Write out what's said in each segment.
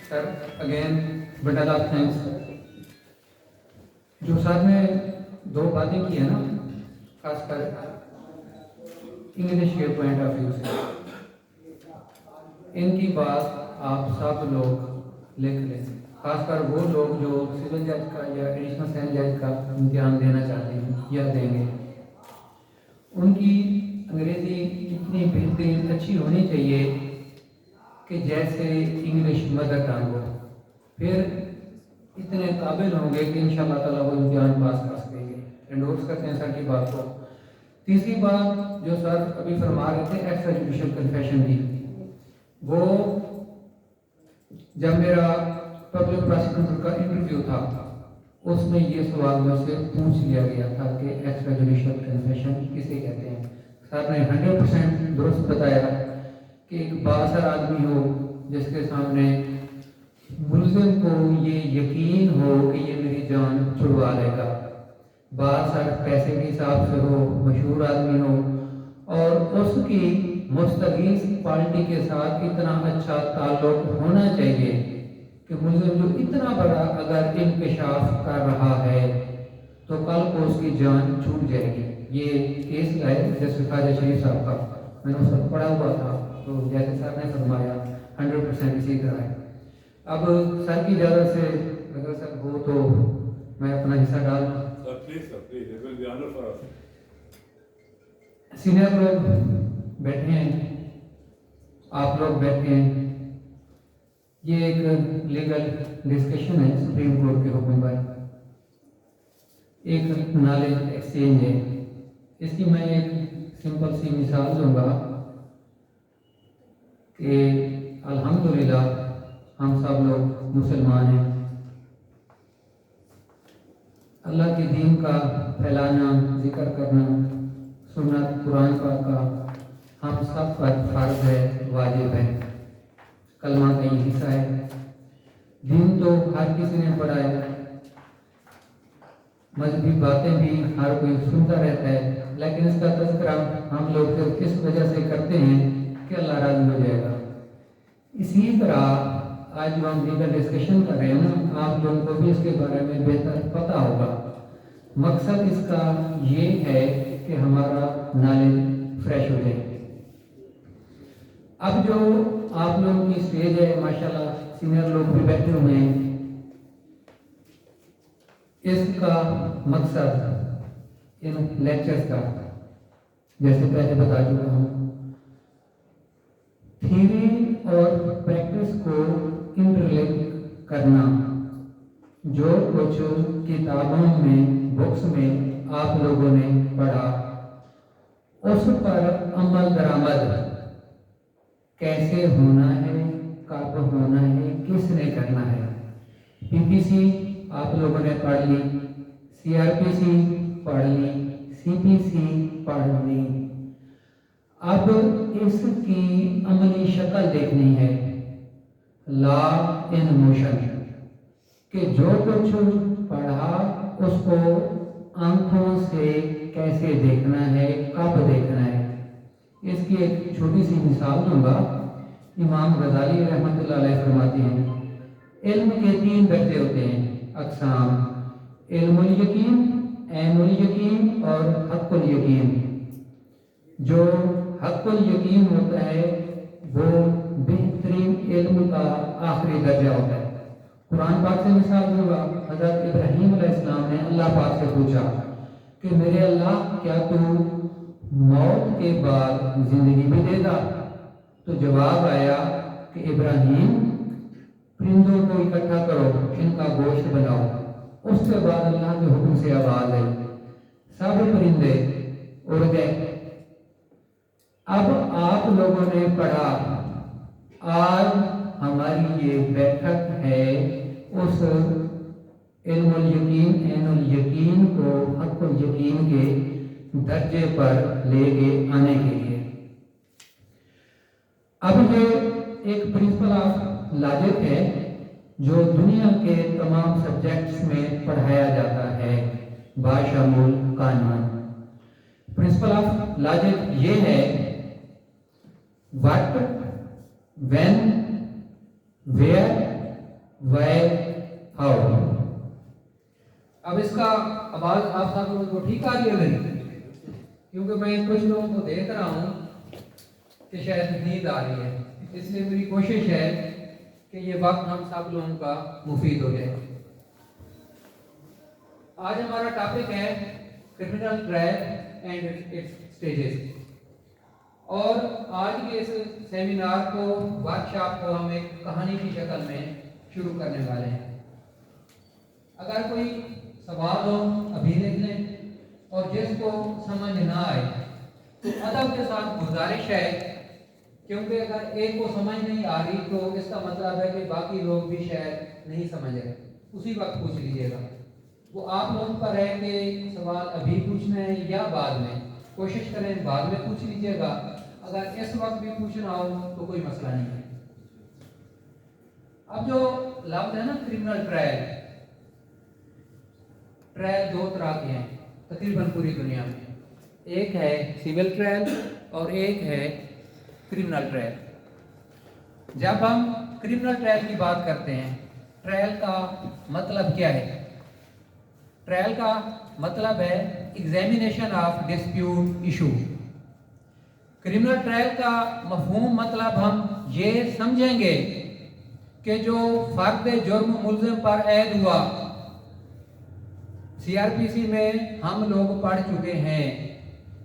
Sir again but of thanks. جو سر نے دو باتیں کی ہیں نا خاص کر انگلش کے پوائنٹ آف ویو سے، ان کی بات آپ سب لوگ لکھ لیں، خاص کر وہ لوگ جو سول جج کا یا ایڈیشنل سینٹ جج کا امتحان دینا چاہتے ہیں یا دیں گے. ان کی انگریزی اتنی بہترین اچھی ہونی چاہیے کہ جیسے انگلش مدر ٹنگ ہو، پھر اتنے قابل ہوں گے کہ انشاءاللہ تعالیٰ وہ امتحان پاس کر سکیں گے. انڈورس کرتے ہیں سر کی بات کو. تیسری بات جو سر ابھی فرما رہے تھے ایکسٹرا جوڈیشل کنفیشن کی، وہ جب میرا پبلک پراسیکیوٹر کا انٹرویو تھا اس میں یہ سوال مجھ سے پوچھ لیا گیا تھا کہ ایکسٹرا جوڈیشل کنفیشن کسے کہتے ہیں. سر نے 100% درست بتایا کہ ایک بااثر آدمی ہو جس کے سامنے ملزم کو یہ یقین ہو کہ یہ میری جان چھڑوا لے گا، بااثر پیسے کے حساب سے ہو، مشہور آدمی ہو، اور اس کی مستغیث پارٹی کے ساتھ اتنا اچھا تعلق ہونا چاہیے کہ ملزم جو اتنا بڑا اگر انکشاف کر رہا ہے تو کل کو اس کی جان چھوٹ جائے گی. یہ کیس ہے جسٹس خواجہ شریف صاحب کا، میں نے اس وقت پڑھا ہوا تھا، تو جیسے سر نے فرمایا 100% اسی طرح ہے. اب سر کی اجازت سے اگر سر ہو تو میں اپنا حصہ ڈال دوں. سینئر لوگ بیٹھے ہیں، آپ لوگ بیٹھے ہیں، یہ ایک لیگل ڈسکشن ہے سپریم کورٹ کے حکم پر، ایک نالج ایکسچینج ہے. اس کی میں ایک سمپل سی مثال دوں گا کہ الحمدللہ ہم سب لوگ مسلمان ہیں. اللہ کے دین کا پھیلانا، ذکر کرنا، سنت قرآن پاک کا ہم سب پر فرض ہے، واجب ہے. کلمہ کا یہ حصہ ہے. دین تو ہر کسی نے پڑھا ہے، مذہبی باتیں بھی ہر کوئی سنتا رہتا ہے، لیکن اس کا تذکرہ ہم لوگ صرف اس وجہ سے کرتے ہیں کہ اللہ راضی ہو جائے گا. اسی طرح آج جو ہم لیگل ڈسکشن کر رہے ہیں نا، آپ لوگوں کو بھی اس کے بارے میں بہتر پتہ ہوگا. مقصد اس کا یہ ہے کہ ہمارا نالج فریش ہو جائے. اب جو آپ لوگوں کی اسٹیج ہے، ماشاءاللہ سینئر لوگ بھی بیٹھے ہوئے ہیں، اس کا مقصد ان لیکچرز کا جیسے پہلے بتا چکا ہوں، تھیوری اور پریکٹس کو انٹرلنک کرنا. جو کچھ کتابوں میں، بکس میں آپ لوگوں نے پڑھا، اس پر عمل درآمد کیسے ہونا ہے، کب ہونا ہے، کس نے کرنا ہے. پی پی سی آپ لوگوں نے پڑھ لی، سی آر پی سی پڑھ لی، سی پی سی پڑھ لی. اب اس کی عملی شکل دیکھنی ہے، لا ان موشن، کہ جو کچھ پڑھا اس کو آنکھوں سے کیسے دیکھنا ہے، کب دیکھنا ہے. اس کی ایک چھوٹی سی مثال دوں گا. امام غزالی رحمۃ اللہ علیہ فرماتے ہیں علم کے 3 درجے ہوتے ہیں، اقسام: علم الیقین، عین الیقین اور حق الیقین. جو حق الیقین ہوتا ہے وہ بہترین علم کا آخری درجہ ہوتا ہے. قرآن پاک سے مثال دوں گا. حضرت ابراہیم علیہ السلام نے اللہ پاک سے پوچھا کہ میرے اللہ کیا تو موت کے بعد زندگی بھی دے گا؟ تو جواب آیا کہ ابراہیم پرندوں کو اکٹھا کرو، ان کا گوشت بناؤ. اس کے بعد اللہ کے حکم سے آواز آئی، سب پرندے اڑ گئے. اب آپ لوگوں نے پڑھا، آج ہماری یہ بیٹھک ہے اس علم الیقین، عین الیقین کو حق الیقین کے درجے پر لے کے آنے کے لیے. اب یہ ایک پرنسپل آف لاجک ہے جو دنیا کے تمام سبجیکٹس میں پڑھایا جاتا ہے باشمول قانون. پرنسپل آف لاجک یہ ہے what, when, where Why? How? अब इसका आवाज आप सब लोगों को ठीक आ रही है मेरी? क्योंकि मैं कुछ लोगों को देख रहा हूँ कि शायद नींद आ रही है, इसलिए मेरी कोशिश है कि ये वक्त हम सब लोगों का मुफीद हो जाए। आज हमारा टॉपिक है criminal trial and it's stages, और आज के इस सेमिनार को, वर्कशॉप को हम एक कहानी की शक्ल में शुरू करने वाले हैं। अगर कोई सवाल हो अभी लिख लें, और जिसको समझ ना आए तो अदब के साथ गुजारिश है, क्योंकि अगर एक को समझ नहीं आ रही तो इसका मतलब है कि बाकी लोग भी शायद नहीं समझ रहे, उसी वक्त पूछ लीजिएगा। वो आप लोगों पर है कि सवाल अभी पूछना है या बाद में। कोशिश करें बाद में पूछ लीजिएगा, अगर इस वक्त भी पूछना हो तो कोई मसला नहीं है। अब जो लफ्ज है ना क्रिमिनल ट्रायल, ट्रायल दो तरह के हैं तकरीबन पूरी दुनिया में, एक है सिविल ट्रायल और एक है क्रिमिनल ट्रायल। जब हम क्रिमिनल ट्रायल की बात करते हैं, ट्रायल का मतलब क्या है? ट्रायल का मतलब है examination of dispute issue. Criminal trial का मफहूम मतलब हम ये समझेंगे कि जो फर्द जुर्म मुल्ज़िम पर ऐद हुआ, सीआरपीसी में हम लोग पढ़ चुके हैं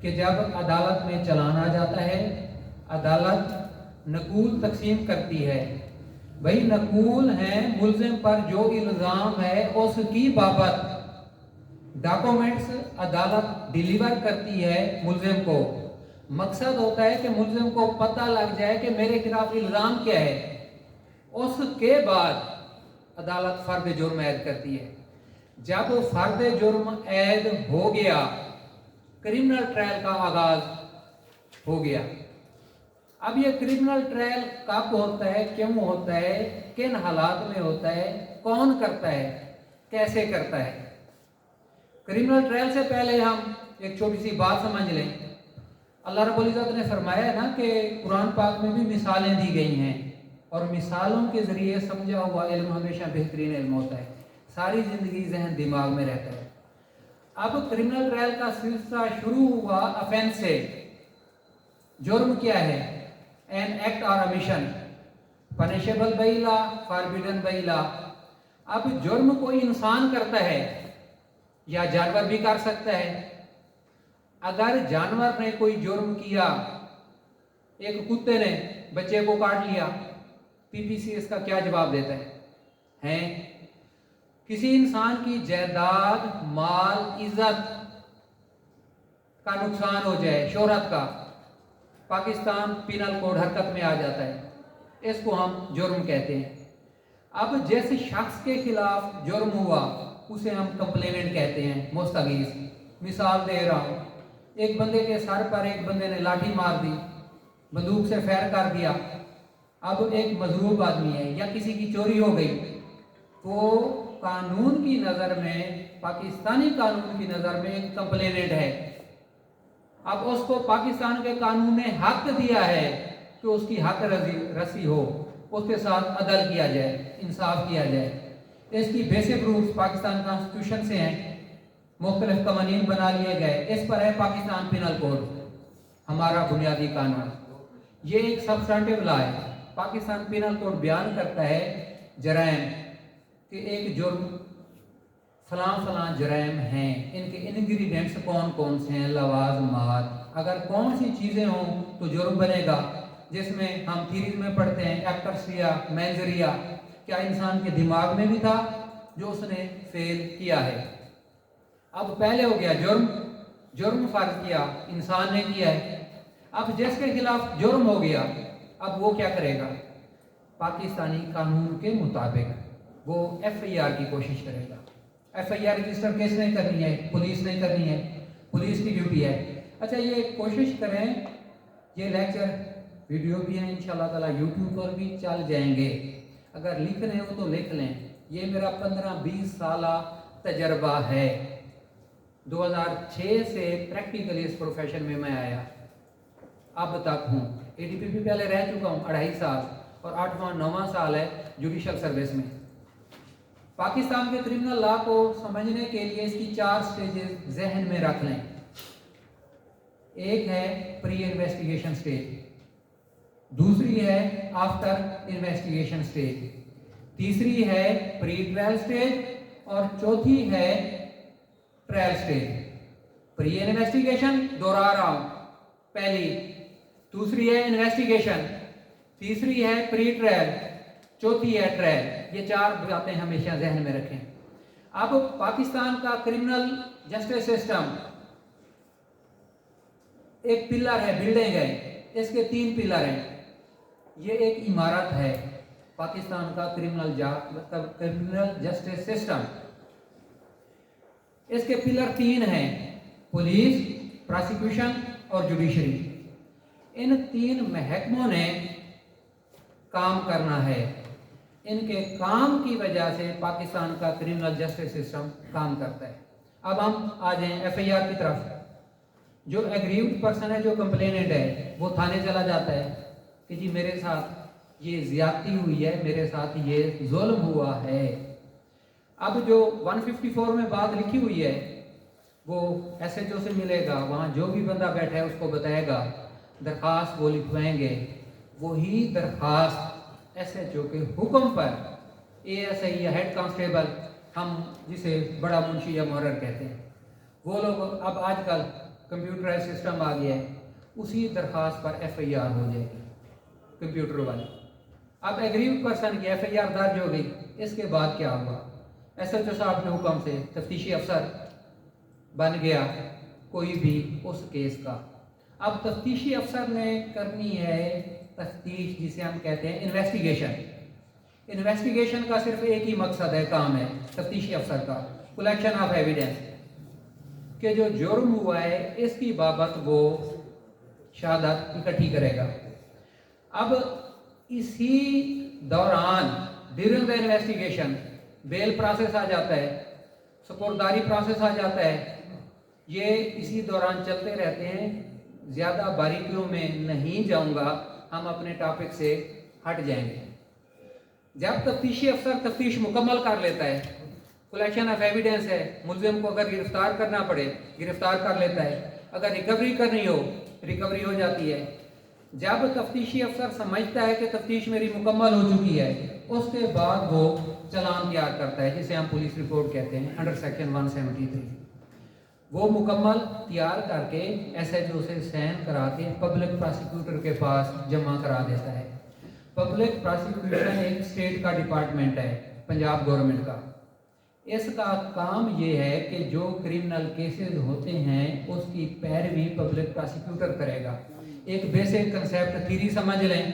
कि जब अदालत में चालान आ जाता है, अदालत नकूल तकसीम करती है। वही नकूल है मुल्ज़िम पर जो इल्ज़ाम है उसकी बाबत डॉक्यूमेंट्स अदालत डिलीवर करती है मुल्ज़िम को। मकसद होता है कि मुल्ज़िम को पता लग जाए कि मेरे खिलाफ इल्ज़ाम क्या है। उसके बाद अदालत फर्द जुर्म ऐद करती है। जब फर्द जुर्म ऐद हो गया, क्रिमिनल ट्रायल का आगाज हो गया। अब ये क्रिमिनल ट्रायल कब होता है, क्यों होता है, किन हालात में होता है, कौन करता है, कैसे करता है? क्रिमिनल ट्रायल से पहले हम एक छोटी सी बात समझ लें। अल्लाह रब्बुल इज़्ज़त ने फरमाया है ना कि कुरान पाक में भी मिसालें दी गई हैं, और मिसालों के ज़रिए समझा हुआ इल्म हमेशा बेहतरीन इल्म होता है, सारी ज़िंदगी जहन दिमाग में रहता है। अब क्रिमिनल ट्रायल का सिलसिला शुरू हुआ अफेंस से। जुर्म क्या है? एन एक्ट और emission, punishable by law, forbidden by law. अब जुर्म कोई इंसान करता है या जानवर भी कर सकता है। अगर जानवर ने कोई जुर्म किया, एक कुत्ते ने बच्चे को काट लिया, पीपीसी इसका क्या जवाब देता है? किसी इंसान की जायदाद, माल, इज्जत का नुकसान हो जाए, शोहरत का, पाकिस्तान पिनल कोड हरकत में आ जाता है, इसको हम जुर्म कहते हैं। अब जिस शख्स के खिलाफ जुर्म हुआ उसे हम कंप्लेनेंट कहते हैं, मुस्तगीस। मिसाल दे रहा हूँ, एक बंदे के सर पर एक बंदे ने लाठी मार दी, बंदूक से फायर कर दिया। अब एक मजलूम आदमी है या किसी की चोरी हो गई, तो कानून की नज़र में, पाकिस्तानी कानून की नज़र में एक कंप्लेनेंट है। अब उसको पाकिस्तान के कानून ने हक दिया है कि उसकी हक रसी हो, उसके साथ अदल किया जाए, इंसाफ किया जाए। इसकी बेसिक रूल्स पाकिस्तान कॉन्स्टिट्यूशन से हैं, मुख्तलिफ कवानीन बना लिए गए। इस पर है पाकिस्तान पिनल कोड, हमारा बुनियादी कानून। ये एक सब्सटेंटिव लॉ है। पाकिस्तान पिनल कोड बयान करता है जराइम कि एक जुर्म फलां जराइम हैं, इनके इंग्रेडिएंट्स कौन कौन से हैं, लवाज़मात, अगर कौन सी चीज़ें हों तो जुर्म बनेगा। जिसमें हम थीरीज में पढ़ते हैं एक्टर्सिया, मैंजरिया, क्या इंसान के दिमाग में भी था जो उसने फेल किया है। अब पहले हो गया जुर्म फर्ज किया, इंसान ने किया है। अब जिसके खिलाफ जुर्म हो गया, अब वो क्या करेगा? पाकिस्तानी कानून के मुताबिक वो FIR की कोशिश करेगा। FIR रजिस्टर किसने करनी है? पुलिस ने करनी है, पुलिस की ड्यूटी है। अच्छा, ये कोशिश करें, ये लेक्चर वीडियो भी है इंशाल्लाह ताला, यूट्यूब पर भी चल जाएंगे। अगर लिखने हो तो लिख लें। ये मेरा 15-20 साल तजर्बा है। 2006 से प्रैक्टिकली इस प्रोफेशन में मैं आया, अब तक हूँ। ADPP पहले रह चुका हूँ 2.5 साल, और 8वां 9वां साल है जुडिशल सर्विस में। पाकिस्तान के क्रिमिनल लॉ को समझने के लिए इसकी 4 स्टेजेस जहन में रख लें। एक है प्री इन्वेस्टिगेशन स्टेज, दूसरी है आफ्टर इन्वेस्टिगेशन स्टेज, तीसरी है प्री ट्रायल स्टेज और चौथी है ट्रायल स्टेज। प्री इन्वेस्टिगेशन दोहरा रहा हूं, पहली, दूसरी है इन्वेस्टिगेशन, तीसरी है प्री ट्रायल, चौथी है ट्रायल। ये 4 बातें हमेशा जहन में रखें। अब पाकिस्तान का क्रिमिनल जस्टिस सिस्टम एक पिलर है, बिल्डिंग है, इसके 3 पिलर हैं। ये एक इमारत है पाकिस्तान का क्रिमिनल जस्टिस सिस्टम। इसके पिलर 3 हैं, पुलिस, प्रोसिक्यूशन और जुडिशरी। इन 3 महकमों ने काम करना है। इनके काम की वजह से पाकिस्तान का क्रिमिनल जस्टिस सिस्टम काम करता है। अब हम आ जाएं एफआईआर की तरफ। जो एग्रीव्ड पर्सन है, जो कंप्लेनेंट है, वो थाने चला जाता है कि जी मेरे साथ ये ज्यादती हुई है, मेरे साथ ये जुल्म हुआ है। अब जो 154 में बात लिखी हुई है वो एसएचओ से मिलेगा, वहाँ जो भी बंदा बैठा है उसको बताएगा, दरखास्त वो लिखवाएंगे, वही दरखास्त एसएचओ के हुक्म पर एएसआई या हेड कांस्टेबल, हम जिसे बड़ा मुंशी या मुहर्रर कहते हैं, वो लोग, अब आजकल कंप्यूटराइज सिस्टम आ गया है, उसी दरखास्त पर एफआईआर हो जाएगी कंप्यूटर वाली। अब एग्रीव्ड पर्सन की एफआईआर दर्ज हो गई, इसके बाद क्या होगा? एसएचओ साहब के हुक्म से तफ्तीशी अफसर बन गया कोई भी उस केस का। अब तफ्तीशी अफसर ने करनी है तफ्तीश, जिसे हम कहते हैं इन्वेस्टिगेशन। इन्वेस्टिगेशन का सिर्फ एक ही मकसद है, काम है तफ्तीशी अफसर का, कलेक्शन ऑफ एविडेंस, कि जो जुर्म हुआ है इसकी बाबत वो शहादत इकट्ठी करेगा। अब इसी दौरान during the investigation bail process आ जाता है, सुपुर्दारी प्रोसेस आ जाता है, ये इसी दौरान चलते रहते हैं। ज़्यादा बारीकियों में नहीं जाऊंगा, हम अपने टॉपिक से हट जाएंगे। जब तफ्तीशी अफसर तफ्तीश मुकम्मल कर लेता है, कलेक्शन ऑफ एविडेंस है, मुलजिम को अगर गिरफ्तार करना पड़े गिरफ्तार कर लेता है, अगर रिकवरी करनी हो रिकवरी हो जाती है। जब तफ्तीशी अफसर समझता है कि तफ्तीश मेरी मुकम्मल हो चुकी है, उसके बाद वो चालान तैयार करता है, जिसे हम पुलिस रिपोर्ट कहते हैं, अंडर सेक्शन 173। वो मुकम्मल तैयार करके एसएचओ से साइन करा के पब्लिक प्रोसिक्यूटर के पास जमा करा देता है। पब्लिक प्रोसिक्यूशन एक स्टेट का डिपार्टमेंट है, पंजाब गवर्नमेंट का। इसका काम ये है कि जो क्रिमिनल केसेस होते हैं उसकी पैरवी पब्लिक प्रोसिक्यूटर करेगा। एक बेसिक कंसेप्ट थ्योरी समझ लें,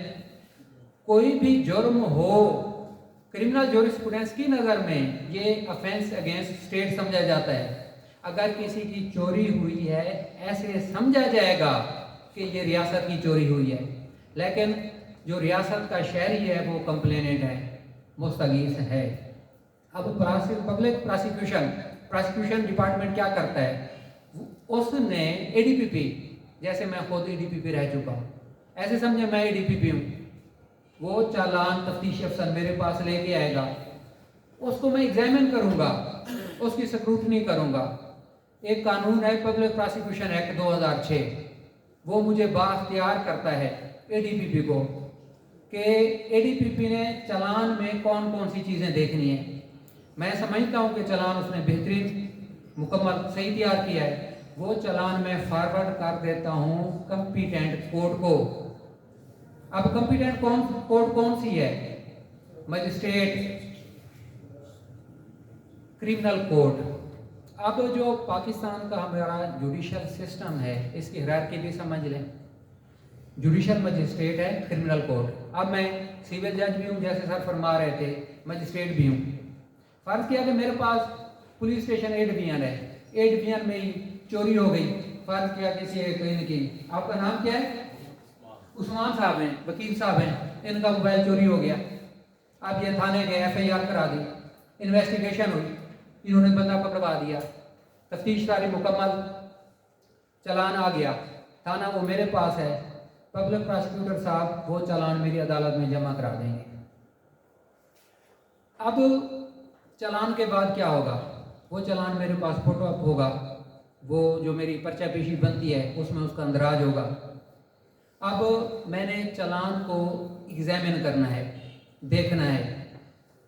कोई भी जुर्म हो क्रिमिनल ज्यूरिस्प्रूडेंस की नज़र में ये ऑफेंस अगेंस्ट स्टेट समझा जाता है। अगर किसी की चोरी हुई है ऐसे समझा जाएगा कि ये रियासत की चोरी हुई है, लेकिन जो रियासत का शहरी है वो कंप्लेनेंट है, मुस्तगीस है। अब पब्लिक प्रोसिक्यूशन डिपार्टमेंट क्या करता है? उसने एडीपीपी, जैसे मैं खुद एडीपीपी रह चुका हूँ, ऐसे समझे मैं एडीपीपी हूँ, वो चालान तफ्तीशी अफसर मेरे पास लेके आएगा, उसको मैं एग्जामिन करूँगा, उसकी स्क्रूटनी करूँगा। एक कानून है पब्लिक प्रोसिक्यूशन एक्ट 2006, वो मुझे बाख्तियार करता है एडीपीपी को कि एडीपीपी ने चालान में कौन कौन सी चीज़ें देखनी है। मैं समझता हूँ कि चालान उसने बेहतरीन मुकम्मल सही तैयार किया है, वो चालान मैं फॉरवर्ड कर देता हूँ कंपिटेंट कोर्ट को। अब कंपिटेंट कोर्ट कौन सी है? Magistrate criminal court. अब जो पाकिस्तान का हमारा जुडिशल सिस्टम है, इसकी हायरार्की भी समझ लें। जुडिशल मजिस्ट्रेट है क्रिमिनल कोर्ट। अब मैं सिविल जज भी हूँ, जैसे सर फरमा रहे थे, मजिस्ट्रेट भी हूँ। फर्ज किया कि मेरे पास पुलिस स्टेशन ए डिवीजन है, ए डिवीजन में ही चोरी हो गई। फर्ज किया किसी कहीं की, आपका नाम क्या है? उस्मान साहब हैं, वकील साहब हैं, इनका मोबाइल चोरी हो गया। अब ये थाने गए, एफआईआर करा दी, इन्वेस्टिगेशन हुई, इन्होंने बंदा पकड़वा दिया, तफ्तीश सारी मुकम्मल, चालान आ गया, थाना वो मेरे पास है, पब्लिक प्रोसिक्यूटर साहब वो चालान मेरी अदालत में जमा करा देंगे। अब चालान के बाद क्या होगा, वो चालान मेरे पास फोटो अप होगा, वो जो मेरी पर्चा पेशी बनती है उसमें उसका अंदराज होगा। अब मैंने चालान को एग्जामिन करना है, देखना है।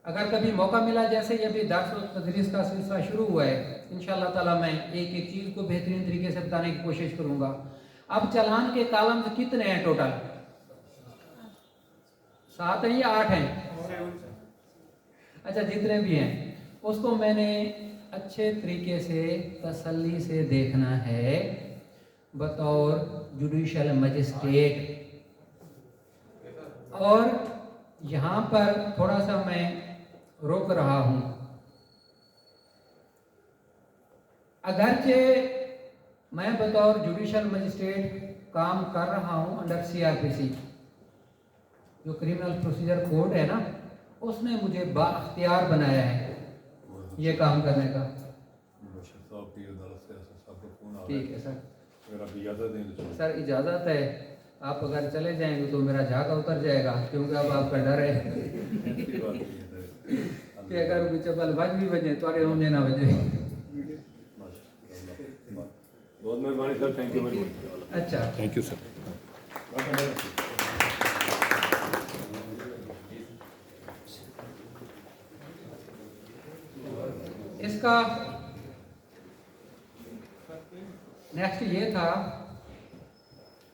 अगर कभी मौका मिला, जैसे ये अभी दर्स और तदरीस का सिलसिला शुरू हुआ है, इंशाअल्लाह ताला मैं एक एक चीज़ को बेहतरीन तरीके से बताने की कोशिश करूँगा। अब चालान के कॉलम्स कितने हैं टोटल? 7 हैं या 8 हैं? अच्छा, जितने भी हैं उसको मैंने अच्छे तरीके से तसल्ली से देखना है बतौर जुडिशल मजिस्ट्रेट। और यहाँ पर थोड़ा सा मैं रोक रहा हूँ, अगरचे मैं बतौर जुडिशल मजिस्ट्रेट काम कर रहा हूँ अंडर CRPC, जो क्रिमिनल प्रोसीजर कोड है ना, उसने मुझे बाख्तियार बनाया है ये काम करने का। ठीक है सर, सर इजाज़त है, आप अगर चले जाएंगे तो मेरा झागा उतर जाएगा, क्योंकि अब आपका डर है कि अगर पीछे बल बज भी बजे तो होने ना बजे। बहुत मेहरबानी sir, thank you very much. अच्छा, थैंक यू सर। इसका नेक्स्ट ये था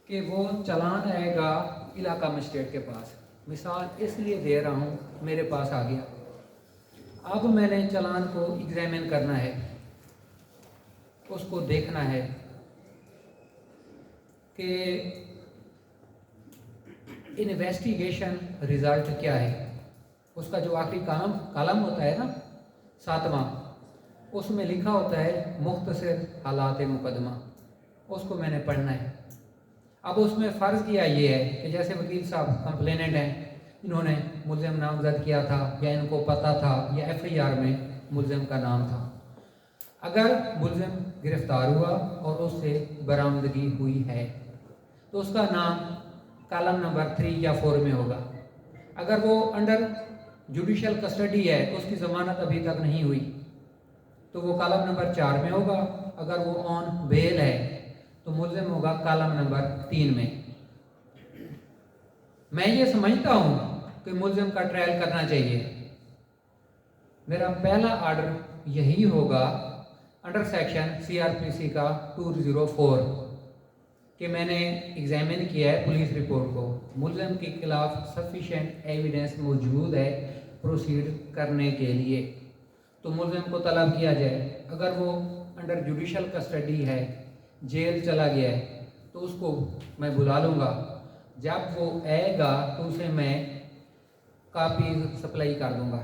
कि वो चालान आएगा इलाका मजिस्ट्रेट के पास। मिसाल इसलिए दे रहा हूँ, मेरे पास आ गया, अब मैंने चालान को एग्जामिन करना है, उसको देखना है कि इन्वेस्टिगेशन रिजल्ट क्या है। उसका जो आखिरी कॉलम होता है ना 7वां, उसमें लिखा होता है मुख्तसर हालात मुकदमा, उसको मैंने पढ़ना है। अब उसमें फ़र्ज़ किया ये है कि जैसे वकील साहब कंप्लेनेंट हैं, इन्होंने मुल्ज़िम नामज़द किया था या इनको पता था या FIR में मुल्ज़िम का नाम था। अगर मुल्ज़िम गिरफ़्तार हुआ और उससे बरामदगी हुई है तो उसका नाम कॉलम नंबर 3 या 4 में होगा। अगर वो अंडर जुडिशल कस्टडी है, उसकी ज़मानत अभी तक नहीं हुई, तो वो कॉलम नंबर 4 में होगा। अगर वो ऑन बेल है तो मुल्ज़िम होगा कॉलम नंबर 3 में। मैं ये समझता हूँ कि मुल्ज़िम का ट्रायल करना चाहिए। मेरा पहला ऑर्डर यही होगा अंडर सेक्शन CRPC का 204 कि मैंने एग्जामिन किया है पुलिस रिपोर्ट को, मुल्ज़िम के खिलाफ सफिशेंट एविडेंस मौजूद है प्रोसीड करने के लिए, तो मुल्ज़िम को तलब किया जाए। अगर वो अंडर जुडिशल कस्टडी है, जेल चला गया है, तो उसको मैं बुला लूँगा। जब वो आएगा तो उसे मैं कापी सप्लाई कर दूँगा।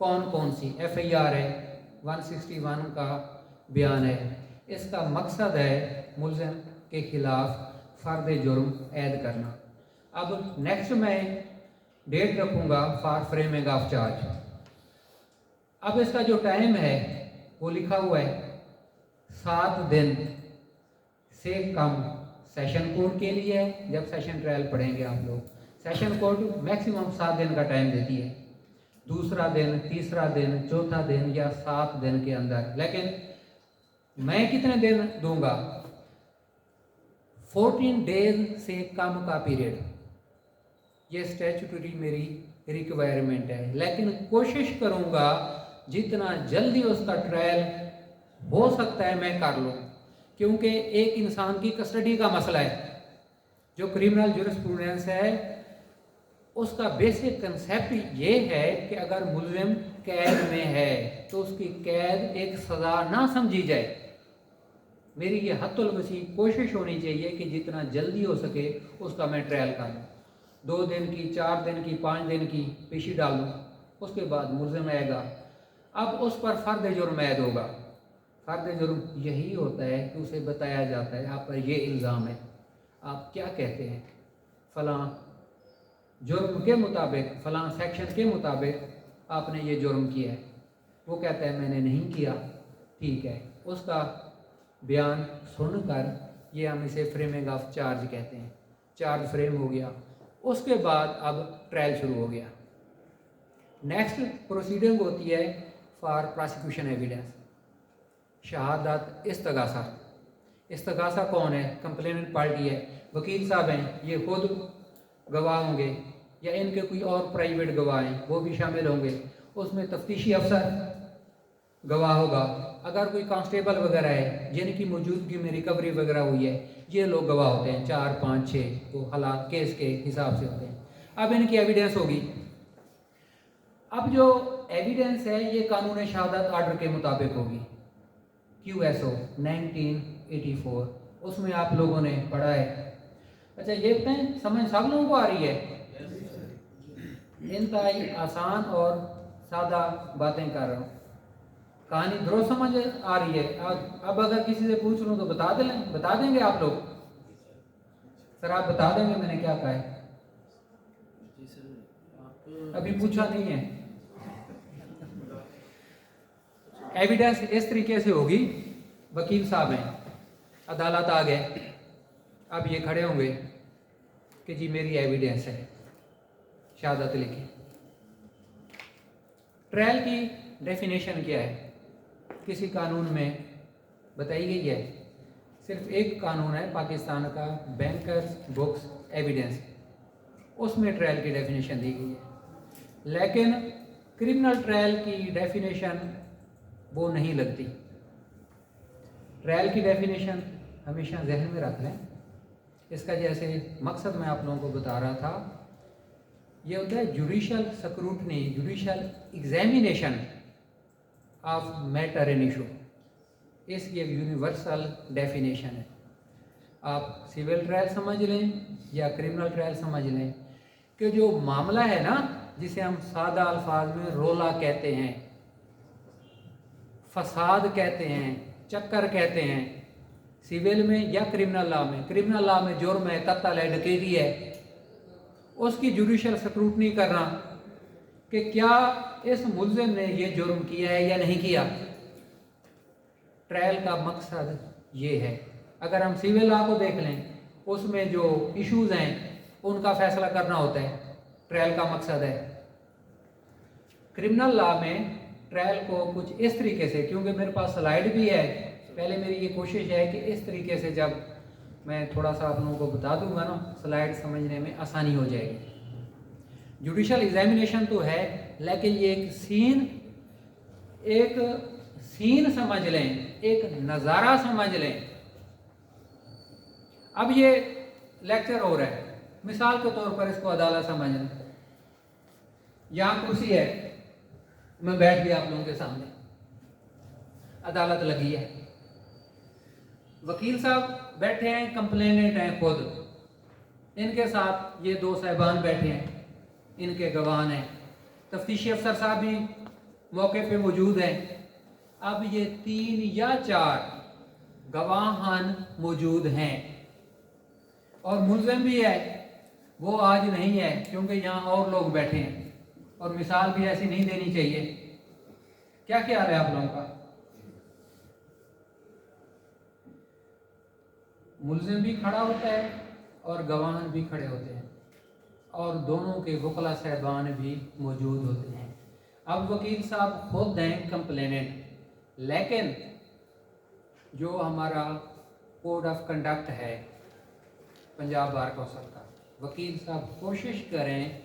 कौन कौन सी FIR है, 161 का बयान है। इसका मकसद है मुल्ज़िम के खिलाफ फ़र्द जुर्म ऐद करना। अब नेक्स्ट मैं डेट रखूँगा फॉर फ्रेमिंग ऑफ चार्ज। अब इसका जो टाइम है वो लिखा हुआ है 7 दिन से कम सेशन कोर्ट के लिए है। जब सेशन ट्रायल पढ़ेंगे आप लोग, सेशन कोर्ट मैक्सिमम 7 दिन का टाइम देती है, दूसरा दिन, तीसरा दिन, चौथा दिन या 7 दिन के अंदर। लेकिन मैं कितने दिन दूंगा? 14 डेज से कम का पीरियड, ये स्टैट्यूटरी मेरी रिक्वायरमेंट है। लेकिन कोशिश करूंगा जितना जल्दी उसका ट्रायल हो सकता है मैं कर लूँ, क्योंकि एक इंसान की कस्टडी का मसला है। जो क्रिमिनल ज्यूरिस्प्रूडेंस है उसका बेसिक कंसेप्ट ये है कि अगर मुल्ज़िम कैद में है तो उसकी कैद एक सज़ा ना समझी जाए। मेरी ये हद्दुल वसी कोशिश होनी चाहिए कि जितना जल्दी हो सके उसका मैं ट्रायल कर लूँ। 2 दिन की, 4 दिन की, 5 दिन की पेशी डाल दूँ, उसके बाद मुल्ज़िम आएगा। अब उस पर फ़र्द जुर्म ऐद होगा। फ़र्द जुर्म यही होता है कि उसे बताया जाता है आप पर ये इल्ज़ाम है, आप क्या कहते हैं, फ़लाँ जुर्म के मुताबिक, फ़लाँ सेक्शन के मुताबिक आपने ये जुर्म किया है। वो कहता है मैंने नहीं किया, ठीक है। उसका बयान सुनकर ये हम इसे फ्रेमिंग ऑफ चार्ज कहते हैं। चार्ज फ्रेम हो गया, उसके बाद अब ट्रायल शुरू हो गया। नेक्स्ट प्रोसीडिंग होती है फॉर प्रोसिक्यूशन एविडेंस, शहादत इस्तगासा। इस्तगासा कौन है? कंप्लेनेंट पार्टी है, वकील साहब हैं, ये खुद गवाह होंगे या इनके कोई और प्राइवेट गवाह हैं वो भी शामिल होंगे। उसमें तफ्तीशी अफसर गवाह होगा, अगर कोई कांस्टेबल वगैरह है जिनकी मौजूदगी में रिकवरी वगैरह हुई है, ये लोग गवाह होते हैं। 4, 5, 6 वो हालात केस के हिसाब से होते हैं। अब इनकी एविडेंस होगी। अब जो एविडेंस है ये कानून शहादत आर्डर के मुताबिक होगी, QSO 1984, उसमें आप लोगों ने पढ़ा है। अच्छा ये बताएं, समझ सब लोगों को आ रही है? इंतहाई आसान और सादा बातें कर रहा हूँ, कहानी दुरुस्त समझ आ रही है। अब अगर किसी से पूछ लूँ तो बता देंगे आप लोग? सर आप बता देंगे मैंने क्या कहा है? अभी पूछा नहीं है। एविडेंस इस तरीके से होगी, वकील साहब हैं, अदालत आ गए, अब ये खड़े होंगे कि जी मेरी एविडेंस है, शहादत लिखी। ट्रायल की डेफिनेशन क्या है? किसी कानून में बताई गई है? सिर्फ एक कानून है पाकिस्तान का, बैंकर्स बुक्स एविडेंस, उसमें ट्रायल की डेफिनेशन दी गई है। लेकिन क्रिमिनल ट्रायल की डेफिनेशन वो नहीं लगती। ट्रायल की डेफिनेशन हमेशा जहन में रख लें। इसका जैसे मकसद मैं आप लोगों को बता रहा था, ये होता है judicial scrutiny, judicial examination of matter in issue. इसकी एक यूनिवर्सल डेफिनेशन है। आप सिविल ट्रायल समझ लें या क्रिमिनल ट्रायल समझ लें कि जो मामला है ना, जिसे हम सादा अल्फाज में रोला कहते हैं, फसाद कहते हैं, चक्कर कहते हैं, सिविल में या क्रिमिनल लॉ में। क्रिमिनल लॉ में जुर्म है, कत्ल है, डकैती है, उसकी जुडिशल स्क्रूटनी करना कि क्या इस मुल्जिम ने ये जुर्म किया है या नहीं किया। ट्रायल का मकसद ये है। अगर हम सिविल लॉ को देख लें, उसमें जो इश्यूज हैं उनका फैसला करना होता है, ट्रायल का मकसद है। क्रिमिनल लॉ में ट्रायल को कुछ इस तरीके से, क्योंकि मेरे पास स्लाइड भी है, पहले मेरी ये कोशिश है कि इस तरीके से जब मैं थोड़ा सा आप लोगों को बता दूंगा ना, स्लाइड समझने में आसानी हो जाएगी। जुडिशल एग्जामिनेशन तो है, लेकिन ये एक सीन समझ लें, एक नज़ारा समझ लें। अब ये लेक्चर हो रहा है, मिसाल के तौर पर इसको अदालत समझ लें। यहाँ कुर्सी है, मैं बैठ गया आप लोगों के सामने, अदालत लगी है, वकील साहब बैठे हैं, कंप्लेनेंट हैं खुद, इनके साथ ये 2 साहिबान बैठे हैं, इनके गवाह हैं, तफ्तीशी अफसर साहब भी मौके पे मौजूद हैं। अब ये 3 या 4 गवाहान मौजूद हैं और मुल्ज़िम भी है, वो आज नहीं है क्योंकि यहाँ और लोग बैठे हैं, और मिसाल भी ऐसी नहीं देनी चाहिए। क्या ख्याल है आप लोगों का? मुल्ज़िम भी खड़ा होता है और गवाह भी खड़े होते हैं, और दोनों के वकला साहबान भी मौजूद होते हैं। अब वकील साहब खुद हैं कंप्लेनेंट, लेकिन जो हमारा कोड ऑफ कंडक्ट है पंजाब बार कौंसिल का, वकील साहब कोशिश करें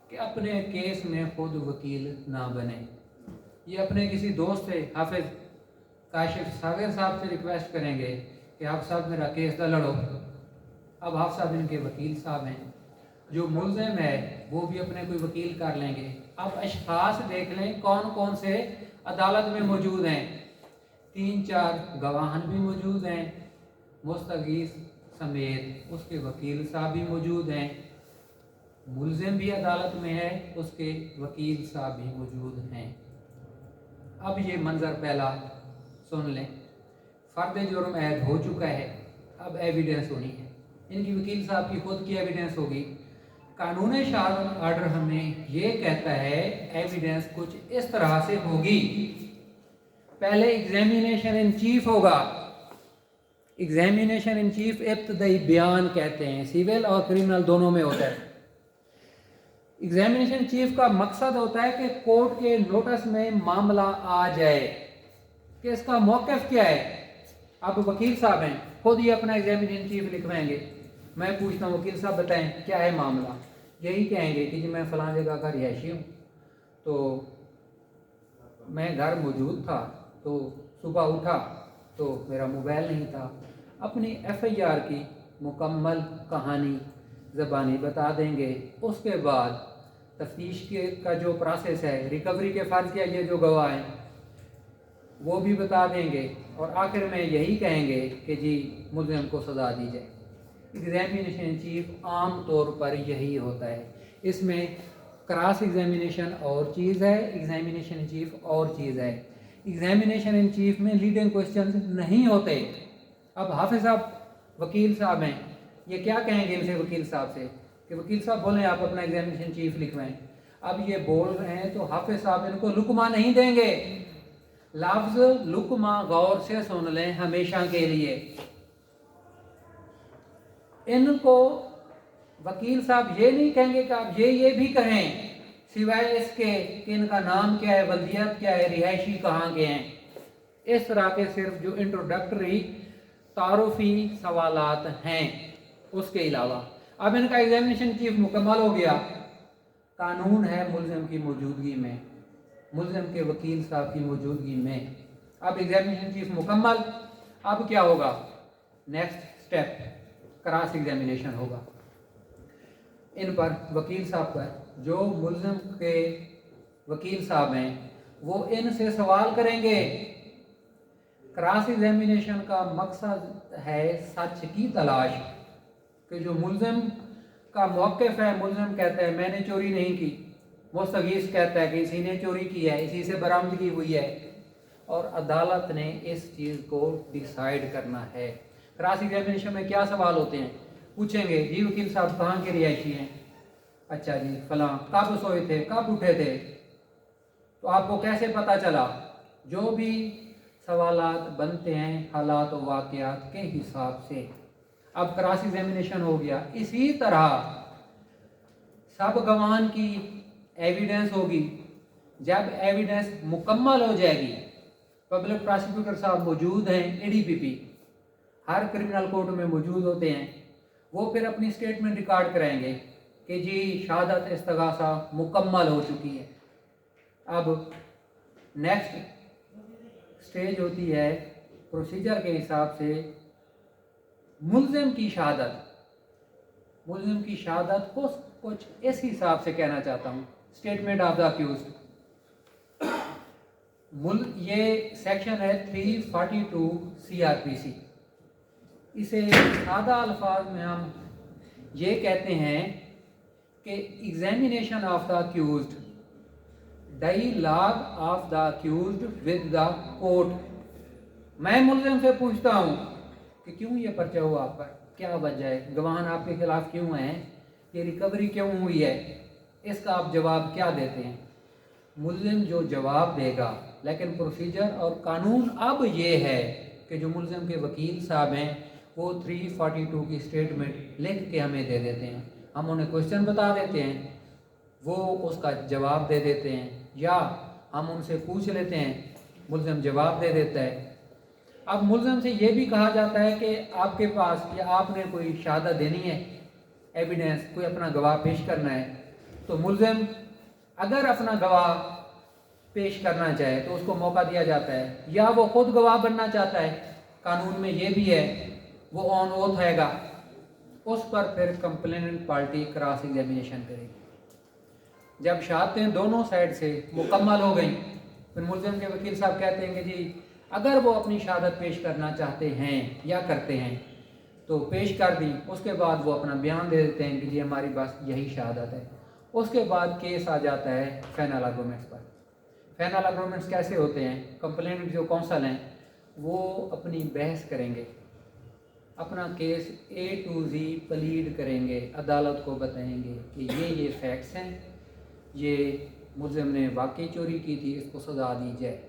कि अपने केस में खुद वकील ना बने। ये अपने किसी दोस्त से, हाफिज काशिफ सागर साहब से रिक्वेस्ट करेंगे कि आप साहब मेरा केस ना लड़ो। अब आप साहब इनके वकील साहब हैं, जो मुल्ज़िम है वो भी अपने कोई वकील कर लेंगे। अब अशखास देख लें कौन कौन से अदालत में मौजूद हैं। 3-4 गवाहान भी मौजूद हैं, मुस्तगीस समेत उसके वकील साहब भी मौजूद हैं, मुल्ज़िम भी अदालत में है, उसके वकील साहब भी मौजूद हैं। अब ये मंजर पहला सुन लें। फ़र्द जुर्म ऐद हो चुका है, अब एविडेंस होनी है। इनकी वकील साहब की खुद की एविडेंस होगी। कानून शहादत आर्डर हमें ये कहता है एविडेंस कुछ इस तरह से होगी। पहले एग्जामिनेशन इन चीफ होगा। एग्जामिनेशन इन चीफ इब्तदाई बयान कहते हैं, सिविल और क्रिमिनल दोनों में होता है। एग्जामिनेशन चीफ का मकसद होता है कि कोर्ट के नोटिस में मामला आ जाए कि इसका मौक़िफ़ क्या है। अब वकील साहब हैं, खुद ही अपना एग्जामिनेशन चीफ लिखवाएंगे। मैं पूछता हूँ वकील साहब बताएं क्या है मामला, यही कहेंगे कि जी मैं फ़लाँ जगह का रिहायशी हूँ, तो मैं घर मौजूद था, तो सुबह उठा तो मेरा मोबाइल नहीं था। अपनी FIR की मुकम्मल कहानी ज़बानी बता देंगे। उसके बाद तफ्तीश के का जो प्रोसेस है, रिकवरी के फ़र्ज़ किया ये जो गवाह हैं वो भी बता देंगे, और आखिर में यही कहेंगे कि जी मुल्ज़िम को सज़ा दी जाए। एग्जामिनेशन चीफ आम तौर पर यही होता है। इसमें क्रॉस एग्जामिनेशन और चीज़ है, एग्जामिनेशन चीफ और चीज़ है। एग्जामिनेशन इन चीफ में लीडिंग क्वेश्चंस नहीं होते। अब हाफिज़ साहब वकील साहब हैं, ये क्या कहेंगे इनसे वकील साहब से कि वकील साहब बोलें आप अपना एग्जामिनेशन चीफ लिखवाएं। अब ये बोल रहे हैं तो हाफिज़ साहब इनको लुकमा नहीं देंगे। लफ्ज़ लुकमा गौर से सुन लें हमेशा के लिए। इनको वकील साहब ये नहीं कहेंगे कि आप ये भी कहें, सिवाय इसके कि इनका नाम क्या है, वल्दियत क्या है, रिहायशी कहाँ के हैं। इस तरह के सिर्फ जो इंट्रोडक्टरी तारुफी सवालात हैं, उसके अलावा अब इनका एग्जामिनेशन चीफ मुकम्मल हो गया। कानून है मुल्ज़िम की मौजूदगी में, मुल्ज़िम के वकील साहब की मौजूदगी में। अब एग्जामिनेशन चीफ मुकम्मल, अब क्या होगा, नेक्स्ट स्टेप क्रॉस एग्जामिनेशन होगा। इन पर वकील साहब पर जो मुल्ज़िम के वकील साहब हैं वो इनसे सवाल करेंगे। क्रॉस एग्जामिनेशन का मकसद है सच की तलाश, कि जो मुल्ज़िम का मौक़िफ़ है, मुल्ज़िम कहता है मैंने चोरी नहीं की, मुस्तगीस कहता है कि इसी ने चोरी की है, इसी से बरामदगी हुई है, और अदालत ने इस चीज़ को डिसाइड करना है। क्रॉस एग्जामिनेशन में क्या सवाल होते हैं, पूछेंगे जी वकील साहब कहाँ के रिहायशी हैं, अच्छा जी फलां, कब सोए थे, कब उठे थे, तो आपको कैसे पता चला। जो भी सवालात बनते हैं हालात और वाक़यात के हिसाब से। अब क्रॉस एग्जामिनेशन हो गया। इसी तरह सब गवाहान की एविडेंस होगी। जब एविडेंस मुकम्मल हो जाएगी, पब्लिक प्रोसिक्यूटर साहब मौजूद हैं, ADPP हर क्रिमिनल कोर्ट में मौजूद होते हैं, वो फिर अपनी स्टेटमेंट रिकॉर्ड कराएंगे कि जी शहादत इस्तगासा मुकम्मल हो चुकी है। अब नेक्स्ट स्टेज होती है प्रोसीजर के हिसाब से मुल्ज़िम की शहादत। मुल्ज़िम की शहादत को कुछ इस हिसाब से कहना चाहता हूँ, स्टेटमेंट ऑफ द अक्यूज्ड। ये सेक्शन है 342 CRPC। इसे सादा अल्फाज में हम ये कहते हैं कि examination of the accused, dialogue of the accused with the court. मैं मुल्ज़िम से पूछता हूँ कि क्यों ये पर्चा हुआ आप पर, क्या वजह है, गवाहान आपके खिलाफ क्यों हैं, ये रिकवरी क्यों हुई है, इसका आप जवाब क्या देते हैं। मुल्ज़िम जो जवाब देगा, लेकिन प्रोसीजर और कानून अब ये है कि जो मुल्ज़िम के वकील साहब हैं वो 342 की स्टेटमेंट लिख के हमें दे देते हैं। हम उन्हें क्वेश्चन बता देते हैं, वो उसका जवाब दे देते हैं, या हम उनसे पूछ लेते हैं, मुल्ज़िम जवाब दे देता है। अब मुल्ज़िम से ये भी कहा जाता है कि आपके पास या आपने कोई शहादत देनी है, एविडेंस, कोई अपना गवाह पेश करना है, तो मुल्ज़िम अगर अपना गवाह पेश करना चाहे तो उसको मौका दिया जाता है, या वो खुद गवाह बनना चाहता है, कानून में ये भी है, वो ऑन ओथ रहेगा, उस पर फिर कंप्लेनेंट पार्टी क्रॉस एग्जामिनेशन करेगी। जब शहादतें दोनों साइड से मुकम्मल हो गई, फिर मुल्ज़िम के वकील साहब कहते हैं कि जी अगर वो अपनी शहादत पेश करना चाहते हैं या करते हैं तो पेश कर दी। उसके बाद वो अपना बयान दे देते हैं कि जी हमारी बस यही शहादत है। उसके बाद केस आ जाता है फाइनल आर्गूमेंट्स पर। फाइनल आर्गूमेंट्स कैसे होते हैं, कंप्लेनेंट जो कौंसल हैं वो अपनी बहस करेंगे, अपना case A to Z plead करेंगे, अदालत को बताएंगे कि ये फैक्ट्स हैं, ये मुल्ज़िम ने वाकई चोरी की थी, इसको सज़ा दी जाए,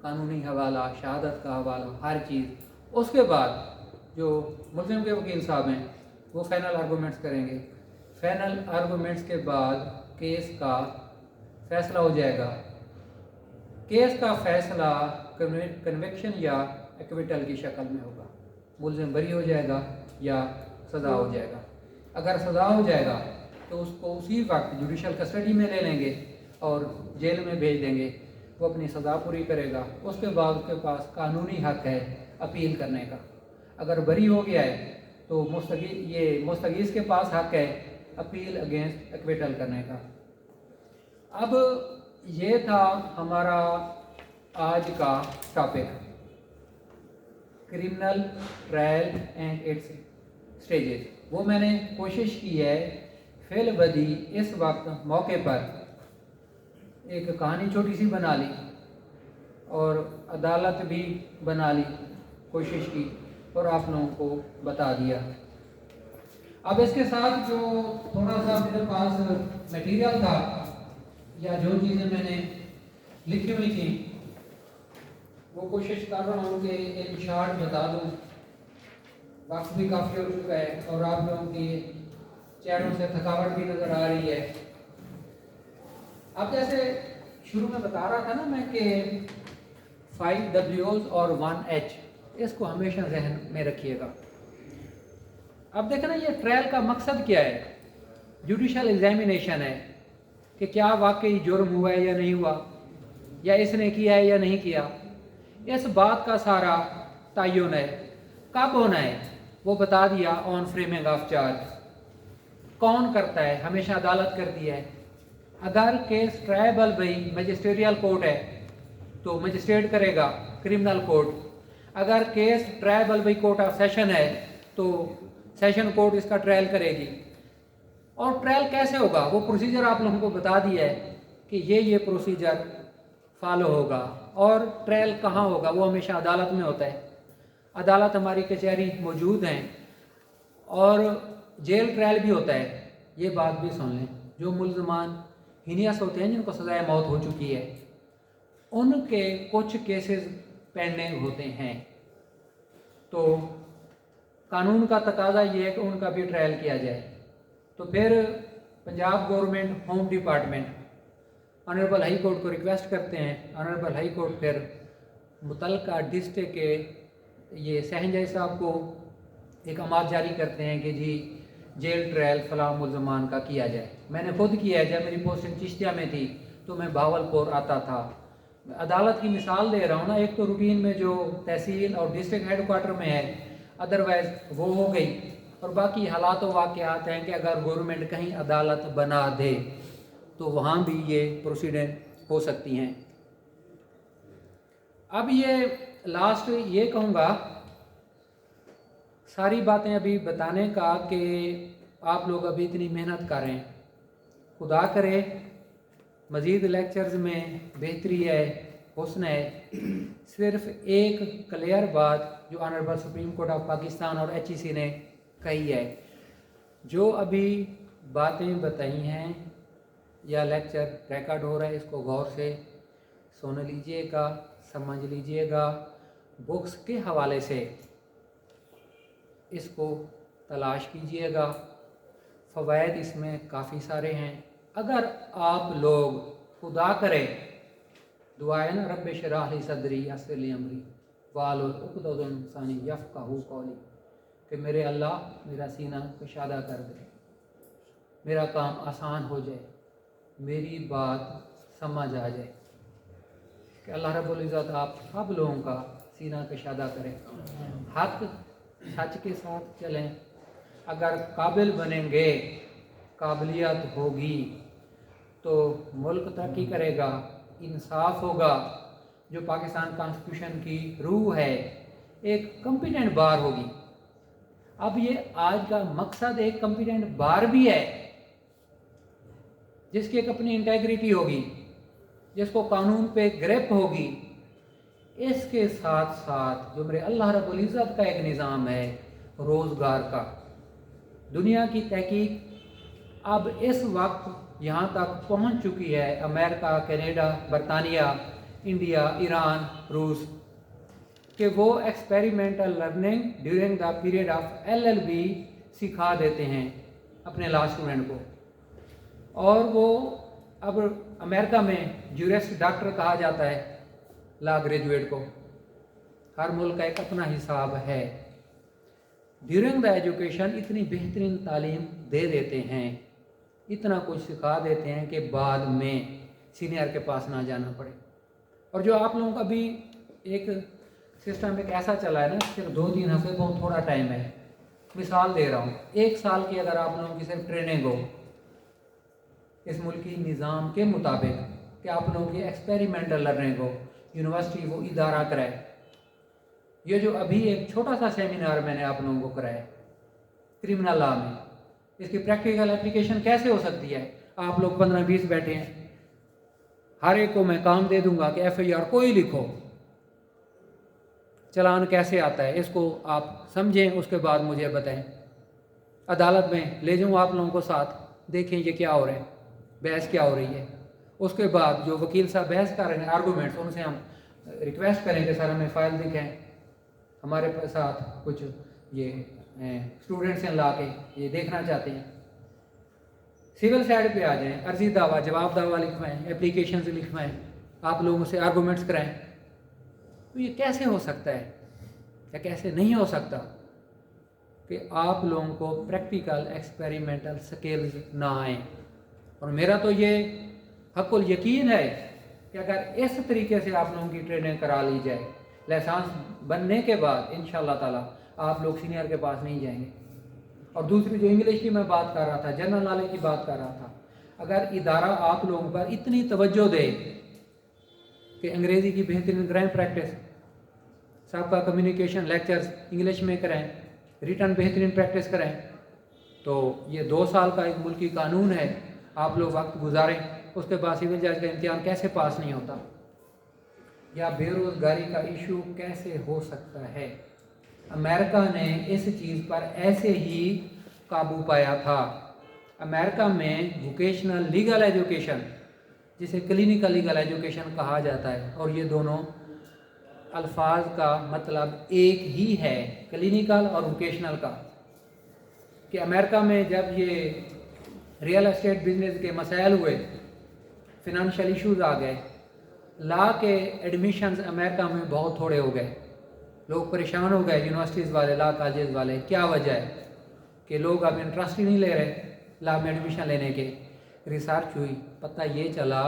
कानूनी हवाला, शहादत का हवाला, हर चीज़। उसके बाद जो मुल्ज़िम के वकील साहब हैं वो फाइनल आर्गूमेंट्स करेंगे। फाइनल आर्गूमेंट्स के बाद केस का फैसला हो जाएगा। केस का फैसला कन्विक्शन या एक्विटल की शक्ल में होगा, मुलजिम बरी हो जाएगा या सज़ा हो जाएगा। अगर सज़ा हो जाएगा तो उसको उसी वक्त जुडिशल कस्टडी में ले लेंगे और जेल में भेज देंगे, वो अपनी सज़ा पूरी करेगा। उसके बाद उसके पास कानूनी हक है अपील करने का। अगर बरी हो गया है तो मुस्तगीज़ के पास हक है अपील अगेंस्ट एक्विटल करने का। अब ये था हमारा आज का topic, criminal trial and it's stages. वो मैंने कोशिश की है फेल बदी इस वक्त मौके पर एक कहानी छोटी सी बना ली और अदालत भी बना ली, कोशिश की और आप लोगों को बता दिया। अब इसके साथ जो थोड़ा सा मेरे पास मटेरियल था या जो चीज़ें मैंने लिखी हुई थी वो कोशिश कर रहा हूँ कि एक शार्ट बता दूँ। वक्त भी काफ़ी हो चुका है और आप लोगों की चेहरों से थकावट भी नज़र आ रही है। अब जैसे शुरू में बता रहा था ना मैं कि 5 W's और 1 H, इसको हमेशा जहन में रखिएगा। अब देखना ये ट्रायल का मकसद क्या है, जुडिशल एग्जामिनेशन है कि क्या वाकई जुर्म हुआ है या नहीं हुआ, या इसने किया है या नहीं किया। इस बात का सारा तयन है। कब होना है वो बता दिया, ऑन फ्रेमिंग ऑफ चार्ज। कौन करता है, हमेशा अदालत करती है। अगर case tribal by magisterial court है तो मजिस्ट्रेट करेगा, क्रिमिनल कोर्ट। अगर case tribal by court of session है तो सेशन कोर्ट इसका ट्रायल करेगी। और ट्रायल कैसे होगा वो प्रोसीजर आप लोगों को बता दिया है कि ये प्रोसीजर फॉलो होगा। और ट्रायल कहाँ होगा, वो हमेशा अदालत में होता है। अदालत हमारी कचहरी मौजूद हैं और जेल ट्रायल भी होता है। ये बात भी सुन लें, जो मुल्ज़मान हीनियस होते हैं जिनको सज़ाए मौत हो चुकी है उनके कुछ केसेस पेंडिंग होते हैं, तो कानून का तकाजा ये है कि उनका भी ट्रायल किया जाए। तो फिर Punjab government home department honourable high court को रिक्वेस्ट करते हैं। ऑनरेबल हाई कोर्ट फिर मुतल्लिका डिस्ट्रिक्ट के ये सहन जज साहब को एक अमात जारी करते हैं कि जी जेल ट्रायल फलां मुल्ज़मान का किया जाए। मैंने खुद किया है, जब मेरी पोस्टिंग चिश्तिया में थी तो मैं भावलपुर आता था। अदालत की मिसाल दे रहा हूँ ना, एक तो रूटीन में जो तहसील और डिस्ट्रिक्ट हेडक्वार्टर में है, अदरवाइज वो हो गई। और बाकी हालात व वाक़यात हैं कि अगर गवर्नमेंट कहीं अदालत बना दे तो वहाँ भी ये प्रोसीडिंग हो सकती हैं। अब ये लास्ट ये कहूँगा, सारी बातें अभी बताने का कि आप लोग अभी इतनी मेहनत कर रहे हैं, खुदा करे मज़ीद लेक्चर्स में बेहतरी है, हुस्न है। सिर्फ एक क्लियर बात जो honourable supreme court of Pakistan और HEC ने कही है, जो अभी बातें बताई हैं या लेक्चर रिकॉर्ड हो रहा है, इसको गौर से सुन लीजिएगा, समझ लीजिएगा। बुक्स के हवाले से इसको तलाश कीजिएगा, फ़वाइद इसमें काफ़ी सारे हैं। अगर आप लोग खुदा करें दुआएं ना, रब्बे शरह ली सदरी यस्सिर ली अमरी वाहलुल उक़दतम मिन लिसानी यफ़क़हू क़ौली, कि मेरे अल्लाह मेरा सीना कुशादा कर दे, मेरा काम आसान हो जाए, मेरी बात समझ आ जाए। कि अल्लाह रब्बुल इज़्ज़त आप सब लोगों का सीना कुशादा करें, हक सच के साथ चलें। अगर काबिल बनेंगे, काबिलियत होगी तो मुल्क तरक्की करेगा, इंसाफ होगा। जो पाकिस्तान कॉन्स्टिट्यूशन की रूह है, एक कॉम्पिटेंट बार होगी। अब ये आज का मकसद एक कॉम्पिटेंट बार भी है जिसकी एक अपनी इंटेग्रिटी होगी, जिसको कानून पे ग्रिप होगी। इसके साथ साथ जो मेरे अल्लाह रब्बुल इज़्ज़त का एक निज़ाम है रोज़गार का। दुनिया की तहकीक अब इस वक्त यहाँ तक पहुँच चुकी है, अमेरिका, कनाडा, बरतानिया, इंडिया, ईरान, रूस, कि वो experimental learning during the period of LLB सिखा देते हैं अपने लॉ स्टूडेंट को। और वो अब अमेरिका में जूरिस्ट डॉक्टर कहा जाता है लॉ ग्रेजुएट को। हर मुल्क का एक अपना हिसाब है। ड्यूरिंग द एजुकेशन इतनी बेहतरीन तालीम दे देते हैं, इतना कुछ सिखा देते हैं कि बाद में सीनियर के पास ना जाना पड़े। और जो आप लोगों का भी एक सिस्टम एक ऐसा चला है ना, सिर्फ 2-3 हफ्ते बहुत थोड़ा टाइम है। मिसाल दे रहा हूँ, 1 साल की अगर आप लोगों की सिर्फ ट्रेनिंग हो इस मुल्की निज़ाम के मुताबिक कि आप लोगों की एक्सपेरिमेंटल लर्निंग हो, यूनिवर्सिटी वो इदारा कराए। ये जो अभी एक छोटा सा सेमिनार मैंने आप लोगों को कराया क्रिमिनल लॉ में, इसकी प्रैक्टिकल एप्लीकेशन कैसे हो सकती है? आप लोग 15-20 बैठे हैं, हर एक को मैं काम दे दूंगा कि FIR कोई लिखो, चलान कैसे आता है इसको आप समझें, उसके बाद मुझे बताएं। अदालत में ले जाऊँ आप लोगों को साथ, देखें ये क्या हो रहा है, बहस क्या हो रही है। उसके बाद जो वकील साहब बहस कर रहे हैं आर्गूमेंट्स, उनसे हम रिक्वेस्ट करें कि सर हमें फ़ाइल दिखाएं, हमारे साथ कुछ ये स्टूडेंट्स हैं ला के ये देखना चाहते हैं। सिविल साइड पे आ जाएं, अर्जी दावा जवाब दावा लिखवाएं, एप्लीकेशन से लिखवाएं, आप लोगों से आर्गूमेंट्स कराएं। तो ये कैसे हो सकता है या कैसे नहीं हो सकता कि आप लोगों को प्रैक्टिकल एक्सपेरिमेंटल स्किल्स ना आए? और मेरा तो ये हक़ुल यकीन है कि अगर इस तरीके से आप लोगों की ट्रेनिंग करा ली जाए, लाइसेंस बनने के बाद इंशाल्लाह ताला आप लोग सीनियर के पास नहीं जाएंगे। और दूसरी जो इंग्लिश की मैं बात कर रहा था, जनरल नॉलेज की बात कर रहा था, अगर इदारा आप लोगों पर इतनी तवज्जो दे कि अंग्रेज़ी की बेहतरीन ग्रामर प्रैक्टिस, सबका कम्युनिकेशन लेक्चर्स इंग्लिश में कराएं, रिटर्न बेहतरीन प्रैक्टिस कराएं, तो ये 2 साल का एक मुल्की कानून है, आप लोग वक्त गुजारें। उसके बाद सिविल जज का इम्तिहान कैसे पास नहीं होता? या बेरोज़गारी का इशू कैसे हो सकता है? अमेरिका ने इस चीज़ पर ऐसे ही काबू पाया था। अमेरिका में वोकेशनल लीगल एजुकेशन, जिसे क्लिनिकल लीगल एजुकेशन कहा जाता है, और ये दोनों अल्फाज का मतलब एक ही है, क्लिनिकल और वोकेशनल का। कि अमेरिका में जब ये रियल एस्टेट बिजनेस के मसाइल हुए, फिनंशियल इश्यूज आ गए, लॉ के एडमिशन्स अमेरिका में बहुत थोड़े हो गए, लोग परेशान हो गए, यूनिवर्सिटीज़ वाले, लॉ कॉलेज वाले। क्या वजह है कि लोग अब इंटरेस्ट ही नहीं ले रहे लॉ में एडमिशन लेने के। रिसर्च हुई, पता ये चला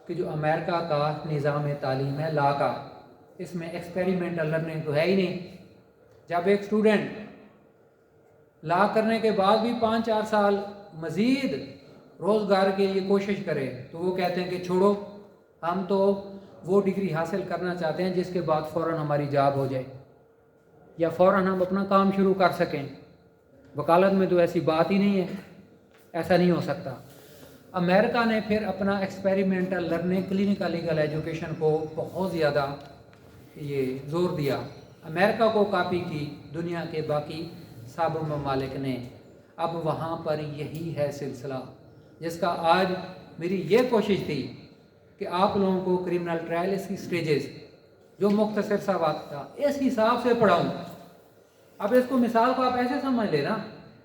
कि जो अमेरिका का निज़ाम तालीम है लॉ का, इसमें एक्सपेरिमेंटल लर्निंग तो है ही नहीं। जब एक स्टूडेंट लॉ करने के बाद भी 5-4 साल मज़ीद रोज़गार के लिए कोशिश करे, तो वो कहते हैं कि छोड़ो, हम तो वो डिग्री हासिल करना चाहते हैं जिसके बाद फ़ौरन हमारी जॉब हो जाए या फ़ौरन हम अपना काम शुरू कर सकें। वकालत में तो ऐसी बात ही नहीं है, ऐसा नहीं हो सकता। अमेरिका ने फिर अपना experimental learning, clinical legal education को बहुत ज़्यादा ये ज़ोर दिया। अमेरिका को कॉपी की दुनिया के बाकी सब ममालिक ने। अब वहाँ पर यही है सिलसिला, जिसका आज मेरी ये कोशिश थी कि आप लोगों को क्रिमिनल ट्रायल इसकी स्टेजेस जो मुख्तसर सा वक्त था इस हिसाब से पढ़ाऊँ। अब इसको मिसाल को आप ऐसे समझ लेना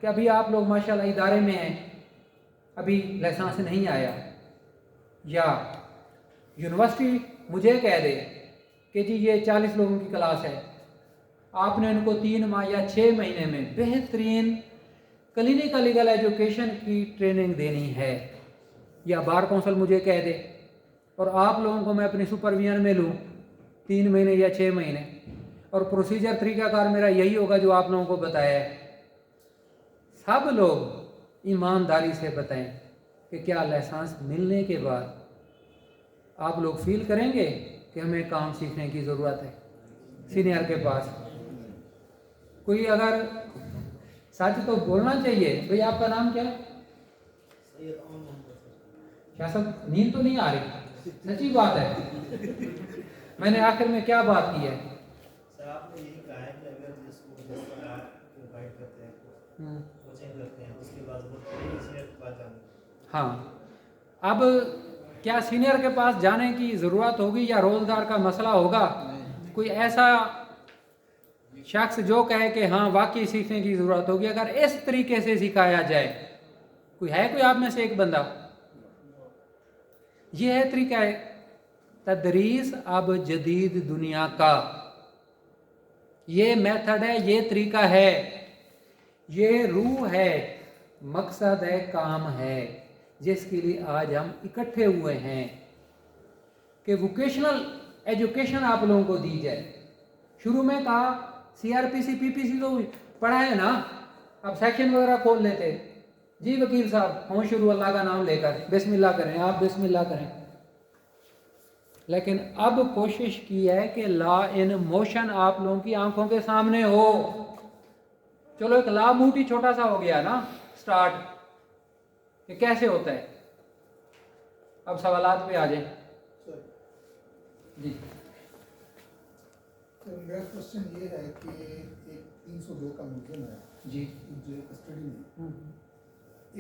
कि अभी आप लोग माशाल्लाह इदारे में हैं, अभी लाइसेंस नहीं आया, या यूनिवर्सिटी मुझे कह दे कि जी ये 40 लोगों की क्लास है, आपने उनको 3 माह या 6 महीने में बेहतरीन क्लिनिकल लीगल एजुकेशन की ट्रेनिंग देनी है, या बार कौंसल मुझे कह दे और आप लोगों को मैं अपनी सुपरविजन में लूँ 3 महीने या 6 महीने, और प्रोसीजर तरीक़ाकार मेरा यही होगा जो आप लोगों को बताया है। सब लोग ईमानदारी से बताएं कि क्या लाइसेंस मिलने के बाद आप लोग फील करेंगे कि हमें काम सीखने की ज़रूरत है सीनियर के पास। कोई अगर सच तो बोलना चाहिए। भाई आपका नाम क्या है? क्या सब नींद तो नहीं आ रही? सच्ची बात है। मैंने आखिर में क्या बात की है? सर आपने यही कहा है कि अगर जिसको आप इनवाइट करते हैं, कोचिंग करते हैं, उसके बाद वो सीनियर के पास जाना। हाँ, अब क्या सीनियर के पास जाने की ज़रूरत होगी या रोज़गार का मसला होगा? कोई ऐसा शख्स जो कहे कि हाँ वाकई सीखने की ज़रूरत होगी, अगर इस तरीके से सिखाया जाए, कोई है कोई आप में से एक बंदा یہ ہے طریقہ تدریس اب جدید دنیا کا، یہ میتھڈ ہے، یہ طریقہ ہے، یہ روح ہے، مقصد ہے، کام ہے، جس کے لیے آج ہم اکٹھے ہوئے ہیں کہ ووکیشنل ایجوکیشن آپ لوگوں کو دی جائے۔ شروع میں کہا CRPC PPC تو پڑھا ہے نا، اب سیکشن وغیرہ کھول لیتے، جی وکیل صاحب ہوں شروع اللہ کا نام لے کر بسم اللہ کریں، آپ بسم اللہ کریں، لیکن اب کوشش کی ہے کہ لا ان موشن آپ لوگوں کی آنکھوں کے سامنے ہو۔ چلو ایک لا موٹی چھوٹا سا ہو گیا نا سٹارٹ کہ کیسے ہوتا ہے، اب سوالات پہ آ جائیں جی۔ میرا کوشچن یہ ہے کہ ایک 302 کا ملزم ہے جی جو کسٹڈی میں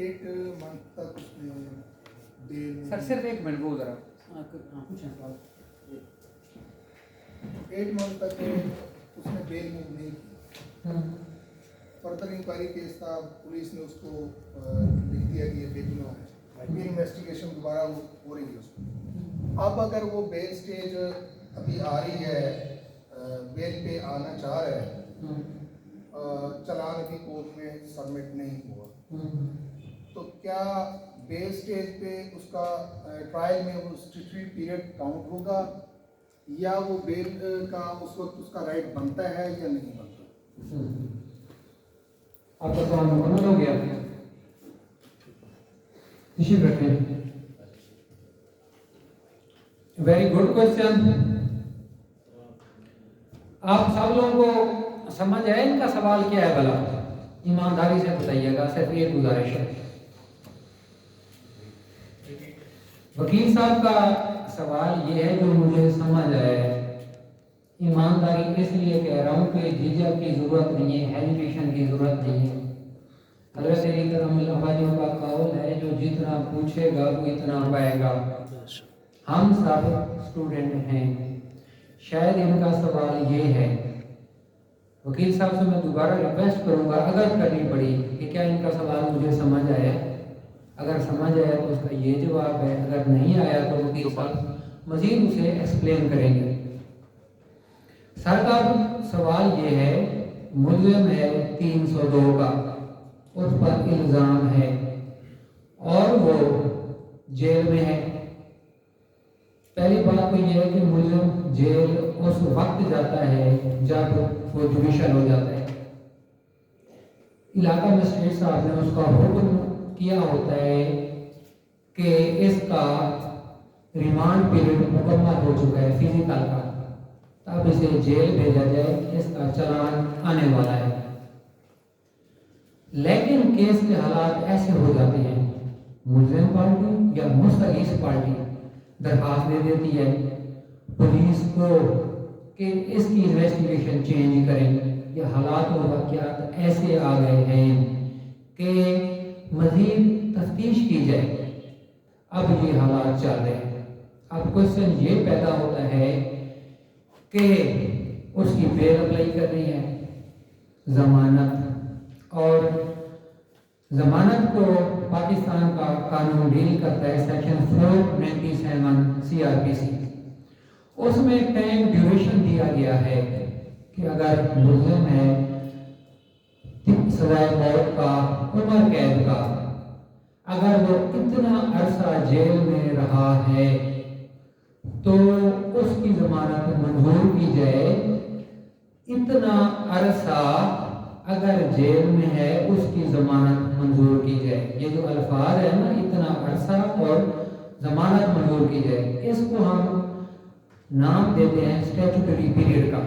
8 منتھ تک اس نے بیل، سر صرف ایک منٹ وہ ذرا پوچھیں سوال۔ 8 منتھ تک اس نے بیل موو نہیں کی، فردر انکوائری کیس تھا، پولیس نے اس کو لکھ دیا کہ یہ بے گناہ ہے، پھر انویسٹیگیشن دوبارہ ہو رہی ہے اس کو۔ اب اگر وہ بیل سٹیج ابھی آ رہی ہے، بیل پہ آنا چاہ رہا ہے، چلان ابھی کورٹ میں سبمٹ نہیں ہوا، تو کیا بیل سٹیج پہ اس کا ٹرائل میں وہ اسٹیچوری پیریڈ کاؤنٹ ہوگا، یا وہ بیل کا اس وقت اس کا رائٹ بنتا ہے یا نہیں بنتا؟ آپ کا سوال مکمل ہو گیا؟ تشریف رکھیں۔ Very good question. آپ سب لوگوں کو سمجھ آئے ان کا سوال کیا ہے؟ بھلا ایمانداری سے بتائیے گا، صرف ایک گزارش ہے۔ وکیل صاحب کا سوال یہ ہے جو مجھے سمجھ آیا ہے، ایمانداری اس لیے کہہ رہا ہوں کہ جھجک کی ضرورت نہیں ہے، ہیزیٹیشن کی ضرورت نہیں ہے۔ حضرت علی کرم اللہ وجہ کا قول ہے جو جتنا پوچھے گا وہ اتنا پائے گا۔ ہم سب اسٹوڈنٹ ہیں، شاید ان کا سوال یہ ہے۔ وکیل صاحب سے میں دوبارہ ریکویسٹ کروں گا اگر کرنی پڑی کہ کیا ان کا سوال مجھے سمجھ آیا، اگر سمجھ آیا تو اس کا یہ جواب ہے، اگر نہیں آیا تو وکیل صاحب مزید اسے ایکسپلین کریں گے۔ سر کا سوال یہ ہے، ملزم ہے 302 کا، اس پر الزام ہے اور وہ جیل میں ہے۔ پہلی بات تو یہ ہے کہ ملزم جیل اس وقت جاتا ہے جب وہ جوڈیشل ہو جاتا ہے۔ علاقہ مجسٹریٹ صاحب نے اس کا حکم کیا ہوتا ہے کہ اس کا ریمانڈ پیریڈ مکمل ہو چکا ہے فزیکل کا، اب اسے جیل بھیجا جائے، اس کا چلان آنے والا ہے۔ لیکن کیس کے حالات ایسے ہو جاتے ہیں، ملزم پارٹی یا مستغیث پارٹی درخواست دے دیتی ہے پولیس کو کہ اس کی انویسٹیگیشن چینج کریں، یا حالات و واقعات ایسے آ گئے ہیں کہ مزید تفتیش کی جائے۔ اب یہ حالات چل رہے ہیں، اب کوشچن یہ پیدا ہوتا ہے کہ اس کی بیل اپلائی کرنی ہے، ضمانت، اور ضمانت کو پاکستان کا قانون ڈیل کرتا ہے سیکشن 497 CRPC۔ اس میں ٹائم ڈیوریشن دیا گیا ہے کہ اگر ملزم ہے سزائے موت کا، عمر قید کا، اگر وہ اتنا عرصہ جیل میں رہا ہے تو اس کی ضمانت منظور کی جائے۔ اتنا عرصہ اگر جیل میں ہے اس کی ضمانت منظور کی جائے۔ یہ جو الفاظ ہے نا، اتنا عرصہ اور ضمانت منظور کی جائے، اس کو ہم نام دیتے ہیں اسٹیچوٹری پیریڈ کا،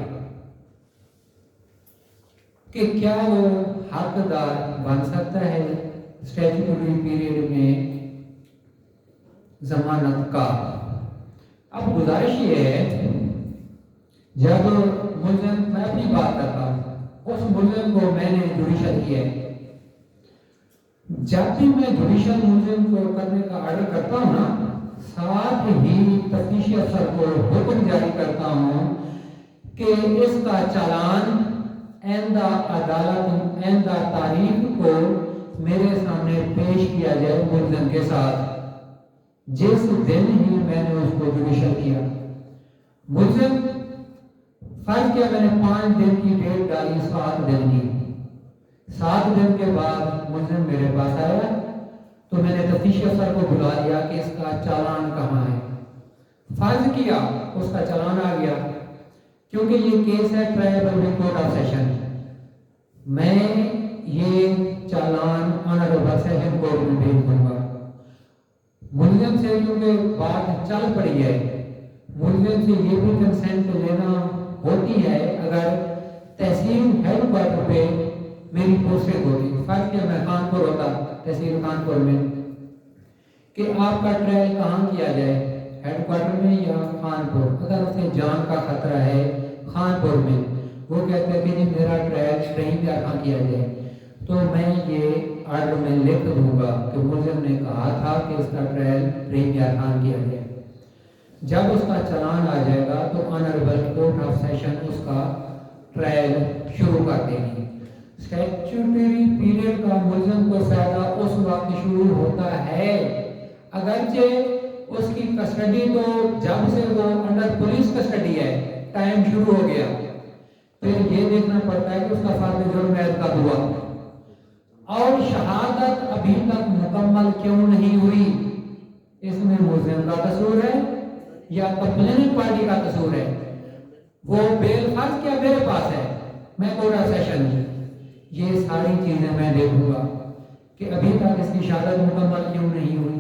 کہ کیا وہ حقدار بن سکتا ہے اسٹیچوٹری پیریڈ میں ضمانت کا۔ اب گزارش یہ ہے، جب ملزم، میں اپنی بات کرتا ہوں، اس ملزم کو میں نے جوڈیشل کیا ہے، جب بھی میں جوڈیشل ملزم کو کرنے کا آرڈر کرتا ہوں نا، ساتھ ہی تفتیشی افسر کو حکم جاری کرتا ہوں کہ اس کا چالان آئندہ عدالت، آئندہ تاریخ کو میرے سامنے پیش کیا جائے ملزم کے ساتھ۔ जिस दिन ही मैंने उसको जुडिशल किया, मुझे फर्ज किया, मैंने 5 दिन की डेट डाली, 7 दिन की। 7 दिन के बाद मुझे मेरे पास आया तो मैंने तफ्तीशी अफसर को बुला लिया कि इसका चालान कहाँ है। फर्ज किया उसका चालान आ गया, क्योंकि ये केस है ट्राइबल कोर्ट ऑफ सेशन, मैं ये चालान ऑनरेबल सेशन कोर्ट में भेज दूंगा। मुलजिम से क्योंकि बात चल पड़ी है, मुलजिम से ये भी कंसेंट लेना होती है अगर तहसील हेडक्वार्टर पे मेरी पोस्टिंग होती। फर्ज किया मैं कानपुर होता, तहसील कानपुर में, कि आपका ट्रायल कहाँ किया जाए, हेडक्वार्टर में या कानपुर। अगर उसे जान का खतरा है कानपुर में, वो कहते हैं कि जी मेरा ट्रायल कहीं भी कहाँ किया जाए, तो मैं ये आर्डर में लिख दूंगा कि मुलजिम ने कहा था कि इसका ट्रायल प्रीमियर खान किया जाए। जब उसका चालान आ जाएगा तो ऑनरेबल कोर्ट ऑफ सेशन उसका ट्रायल शुरू कर देगी। स्टैट्यूटरी पीरियड का मुलजिम को फायदा उस वक्त शुरू होता है, अगरचे उसकी कस्टडी तो जब से वो अंडर पुलिस कस्टडी है, टाइम शुरू हो गया, फिर ये देखना पड़ता है कि उसका फर्द जुर्म कब हुआ और शहादत अभी तक मुकम्मल क्यों नहीं हुई। इसमें मुलजिम का कसूर है या कंप्लेनिंग पार्टी का कसूर है। वो बेल फर्ज क्या मेरे पास है, मैं कोर्ट ऑफ सेशन हूं, ये सारी चीजें मैं देखूंगा कि अभी तक इसकी शहादत मुकम्मल क्यों नहीं हुई,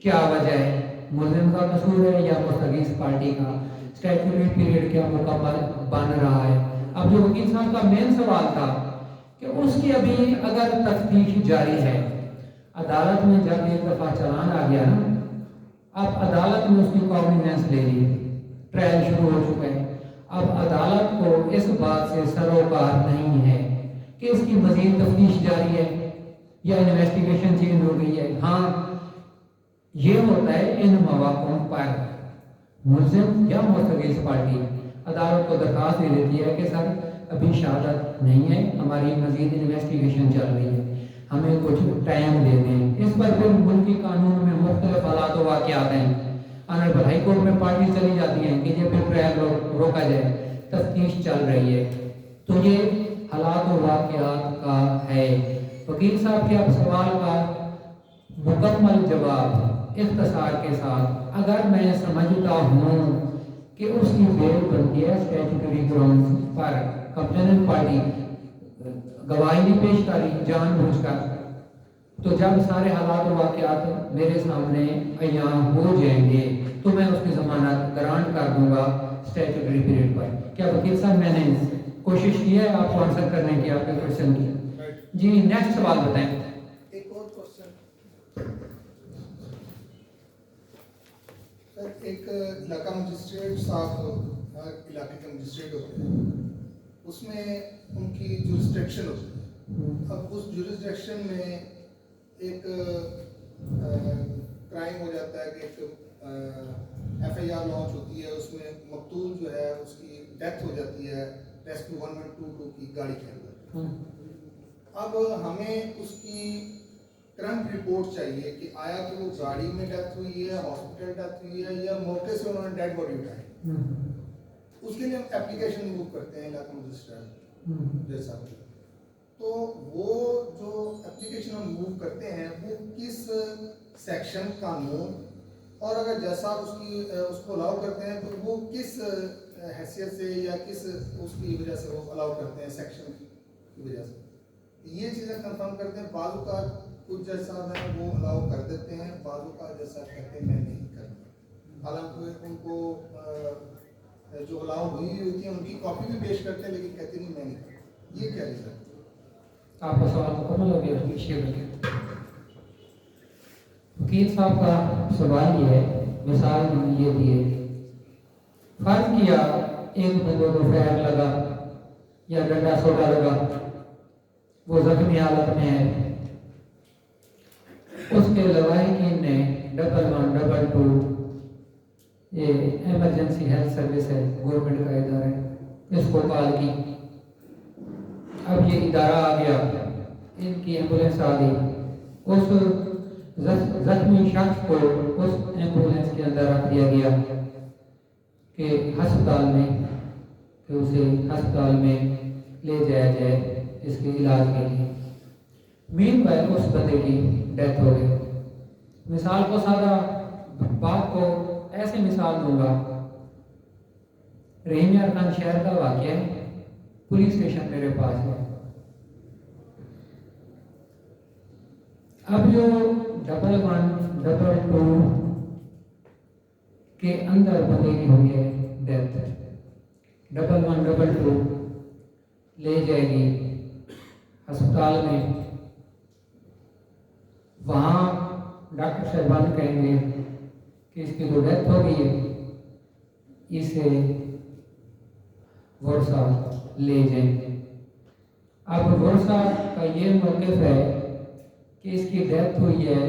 क्या वजह है, मुलजिम का कसूर है या मुस्तगीस पार्टी का, स्टैट्यूटरी पीरियड क्या मुकम्मल बन रहा है। अब जो वकील साहब का मेन सवाल था कि उसकी अभी अगर तफ्तीश जारी है, अदालत में जब एक दफा चालान आ गया ना, अब अदालत ने उसकी कॉग्निजेंस ले ली, ट्रायल शुरू हो चुका है। अब अदालत को इस बात से सरोकार नहीं है कि इसकी मजीद तफ्तीश जारी है या इन्वेस्टिगेशन चेंज हो गई है। हाँ, ये होता है इन मौक़ों पर मुलजिम या मुस्तगीस पार्टी अदालत को दरखास्त दे देती है कि सर अभी शहादत नहीं है, हमारी मजीद इन्वेस्टिगेशन चल रही है, हमें कुछ टाइम दे दें। इस पर फिर मुल्की कानून में मुख्तलिफ हालात व वाक़यात हैं, ऑनरेबल हाई कोर्ट में पार्टी चली जाती हैं कि ये फिर ट्रायल रोका जाए, तफ्तीश चल रही है। तो ये हालात व वाक़यात का है। वकील साहब के अब सवाल का मुकम्मल जवाब इख्तिसार के साथ, अगर मैं समझता हूँ कि उसकी बेल बनती है स्टैट्यूटरी ग्राउंड पर, कंप्लेनेंट पार्टी गवाही नहीं पेश करी जानबूझकर, तो जब सारे हालात और वाक़यात मेरे सामने यहाँ हो जाएंगे तो मैं उसकी जमानत ग्रांट कर दूंगा स्टैट्यूटरी पीरियड पर। क्या वकील साहब मैंने कोशिश की है आपको आंसर करने की, आपके क्वेश्चन की? जी नेक्स्ट सवाल बताएं। एक और क्वेश्चन सर, एक इलाका मजिस्ट्रेट साहब हर इलाके के मजिस्ट्रेट होते हैं, उसमें उनकी जुरिस्डिक्शन होती है। अब उस जुरिस्डिक्शन में एक क्राइम हो जाता है कि एक FIR लॉन्च होती है, उसमें मकतूल जो है उसकी डेथ हो जाती है रेस्क्यू 1122 की गाड़ी के अंदर। अब हमें उसकी करंट रिपोर्ट चाहिए कि आया कि वो गाड़ी में डेथ हुई है, हॉस्पिटल डेथ हुई है या मौके से उन्होंने डेड बॉडी उठाई। उसके लिए हम एप्लीकेशन मूव करते हैं इलाका मजिस्ट्रेट जैसा। तो वो जो एप्लीकेशन हम मूव करते हैं वो किस सेक्शन कानून और अगर जैसा उसको अलाउ करते हैं तो वो किस हैसियत से या किस उसकी वजह से वो अलाउ करते हैं, सेक्शन की वजह से, ये चीज़ें कंफर्म करते हैं। बाजू का कुछ जैसा है वो अलाउ कर देते हैं, बाजू का जैसा कहते हैं मैं नहीं करता। हालांकि उनको जो अलाउ हुई होती है उनकी कॉपी भी पेश करते हैं लेकिन कहते नहीं मैं नहीं करता। ये क्या रीज़न? आपका सवाल मुकम्मल हो गया, शेयर हो गया। वकील साहब का सवाल ये है, मिसाल ये दिए, फर्ज किया एक बंदे को फैर लगा या डंडा सोटा लगा, वो जख्मी हालत में है, उसके लवाहिकीन ने 1112 ये इमरजेंसी हेल्थ सर्विस है, गवर्नमेंट का इदारा है, इसको कॉल की। अब ये इदारा आ गया, इनकी एम्बुलेंस आ गई, उस زخمی شخص کو اس ایمبولینس کے اندر رکھ دیا گیا کہ ہسپتال میں کہ اسے ہسپتال میں لے جایا جائے اس کے علاج کے لیے. مین وائل اس بندے کی ڈیتھ ہو گئی. مثال کو سادہ بات کو ایسے مثال دوں گا. رحیم یار خان شہر کا واقعہ ہے, پولیس اسٹیشن میرے پاس ہے. اب جو 11 22 کے اندر بندے کی ہوئی ہے ڈیتھ, 11 22 لے جائے گی ہسپتال میں. وہاں ڈاکٹر صاحبان کہیں گے کہ اس کی تو ڈیتھ ہو گئی ہے, اسے ورثہ لے جائیں. اب ورثہ کا یہ موقف ہے کہ اس کی ڈیتھ ہوئی ہے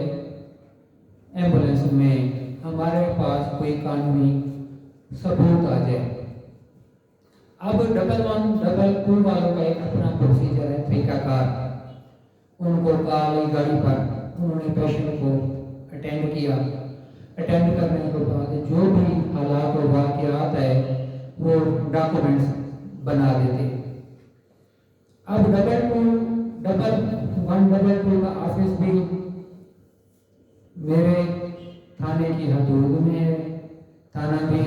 ایمبولینس میں, ہمارے پاس کوئی قانونی ثبوت آ جائے. اب 11 22 والوں کا ایک اپنا پروسیجر ہے, طریقہ کار. ان کو کالی گاڑی پر انہوں نے پیشنٹ کو اٹینڈ کیا. اٹینڈ کرنے کے بعد جو بھی حالات و واقعات ہے وہ ڈاکومنٹس بنا دیتے. اب 11 کا آفس بھی میرے تھانے کی حدود میں ہے, تھانہ بھی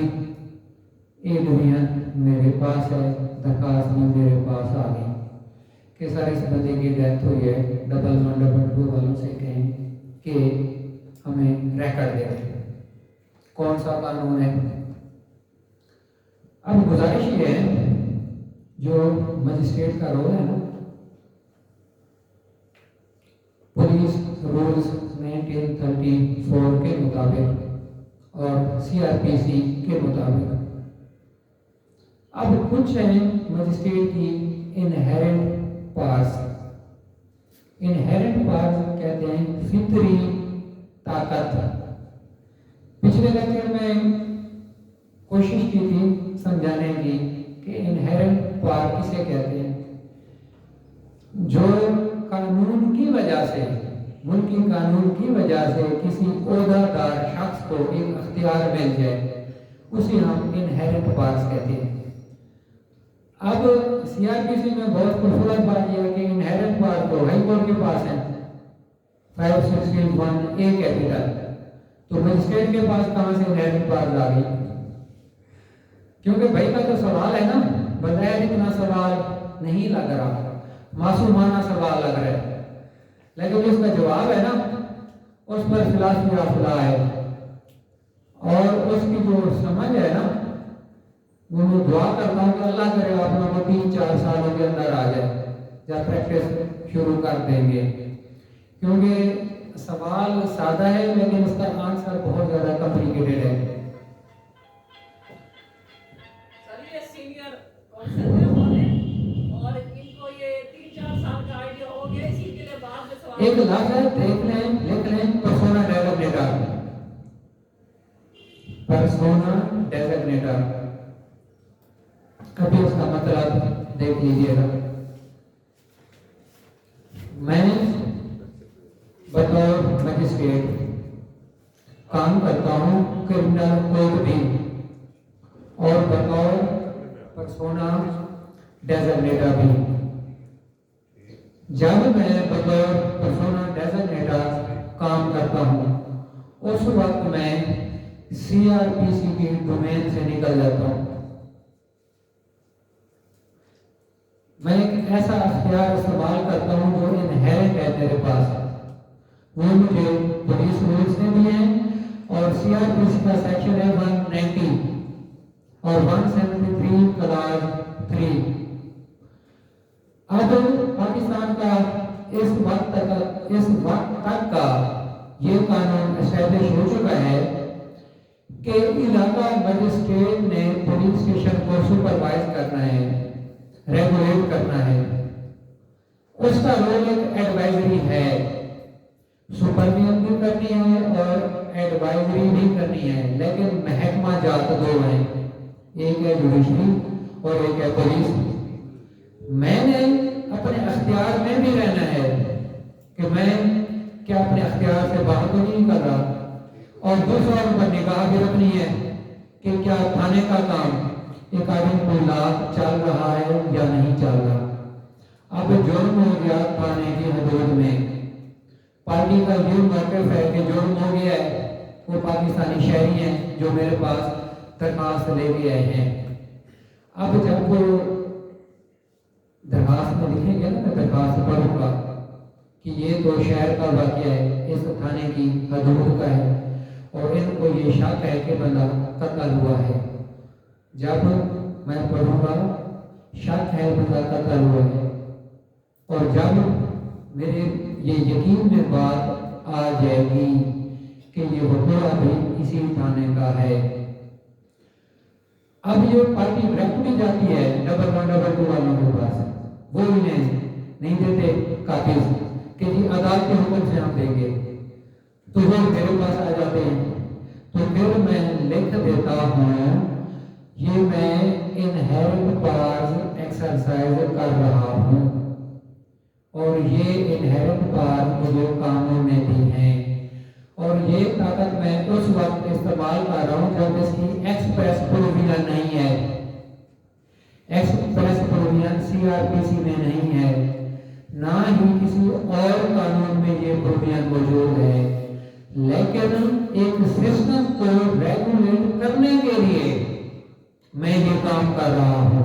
اے ڈویژن میرے پاس ہے. درخواست بھی میرے پاس آ گئی کہ سر اس بندے کی ڈیتھ ہوئی ہے, 11 22 والوں سے کہیں کہ ہمیں ریکارڈ دے دیں. کون سا قانون ہے؟ اب گزارش یہ ہے, جو مجسٹریٹ کا رول ہے نا, پولیس رولز 1934 کے مطابق اور CRPC کے مطابق, اب کچھ ہیں مجسٹریٹ کی انہیرنٹ پاورز. انہیرنٹ پاورز کہتے ہیں فطری طاقت. پچھلے لیکچر میں کوشش کی تھی سمجھانے کی کہ انہیرنٹ پاور کسے کہتے ہیں. جو قانون کی وجہ سے, ملکی قانون کی وجہ سے کسی عہدہ دار شخص کو ایک اختیار مل جائے, اسے ہم انہیرنٹ پاورز کہتے ہیں. اب CRPC میں بہت خوبصورت بات یہ ہے کہ انہیرنٹ پاور تو ہائی کورٹ کے پاس ہے 561A کیپیٹل, تو مجسٹریٹ کے پاس کہاں سے انہیرنٹ پاور آ گئی؟ کیونکہ بھائی کا تو سوال ہے نا, بظاہر اتنا سوال نہیں لگ رہا, معصومانہ سوال لگ رہا ہے, لیکن اس کا جواب ہے نا, اس پر فلاسفی افلا ہے. اور اس کی جو سمجھ ہے نا, وہ میں دعا کرتا ہوں کہ اللہ کرے آپ لوگوں کو 3-4 سالوں کے اندر آ جائے جب پریکٹس شروع کر دیں گے. کیونکہ سوال سادہ ہے لیکن اس کا آنسر بہت زیادہ کمپلیکیٹڈ ہے. سر یہ سینئر کونسل ہے اور ان کو یہ 3-4 سال کا آئیڈیا ہو گیا, اسی کے لیے بعد میں سوال ایک لفظ ہے, دیکھ لیں لکھ لیں, پرسونا ڈیزگنیٹر. پرسونا ڈیزگنیٹر, کبھی اس کا مطلب دیکھ لیجیے گا. میں بطور مجسٹریٹ کام کرتا ہوں کرمنل کوڈ بھی, اور بطور پرسونا ڈیزگنیٹر بھی. جب میں بطور پرسونا ڈیزگنیٹر کام کرتا ہوں اس وقت میں CRPC کی ڈومین سے نکل جاتا ہوں. میں ایک ایسا اختیار استعمال کرتا ہوں جو انہیرنٹ ہے میرے پاس. وہ مجھے پولیس رولز نے بھی ہیں اور CRPC کا سیکشن ہے 190 اور 173 کلاس 3. اب پاکستان کا اس وقت تک کا یہ قانون اسٹیبلش ہو چکا ہے کہ علاقہ مجسٹریٹ نے پولیس اسٹیشن کو سپروائز کرنا ہے, ریگولیٹ کرنا ہے. اس کا رول ایک ایڈوائزری ہے, سپرویژن بھی کرنی ہے اور ایڈوائزری بھی کرنی ہے, لیکن محکمہ جات دو ہیں, ایک ہے جوڈیشری اور ایک ہے پولیس. میں نے اپنے اختیار میں بھی رہنا ہے کہ میں क्या अपने अख्तियार से बाहर तो नहीं कर रहा, और दूसरों पर निगाह भी रखनी है कि क्या थाने का काम एक आदमी को लाभ चल रहा है या नहीं चल रहा। अब जुर्म हो गया थाने की हदूद में, पार्टी का ये मौक़िफ़ है कि जुर्म हो गया है, वो पाकिस्तानी शहरी हैं जो मेरे पास दरखास्त लेके आए हैं। अब जब वो दरखास्त में लिखेंगे ना, मैं दरखास्त पढ़ूंगा कि ये तो शहर का वाक़या है, इस थाने की हदूद का है और इनको ये शक है कि बंदा कत्ल हुआ है। जब मैं पढ़ूंगा शक है बंदा कत्ल हुआ है, और जब मेरे ये यकीन में बात आ जाएगी कि ये बकौला भी इसी थाने का है। अब ये पार्टी डायरेक्ट भी जाती है डबल 1 डबल 2 वालों के पास, वो इन्हें नहीं देते काफिज कि जी अदालत के हुक्म से हम देंगे, तो वो मेरे पास आ जाते हैं। तो फिर मैं लिख देता हूँ ये मैं इनहेरेंट पावर्स एक्सरसाइज कर रहा हूँ और ये इनहेरेंट पावर मुझे कानून में दी हैं, और ये ताकत मैं उस वक्त इस्तेमाल कर रहा हूँ जब इसकी एक्सप्रेस प्रोविजन नहीं है, एक्सप्रेस प्रोविजन CRPC में नहीं है, ना ही किसी और कानून में ये प्रोविजन मौजूद है, लेकिन एक सिस्टम को रेगुलेट करने के लिए मैं ये काम कर रहा हूँ।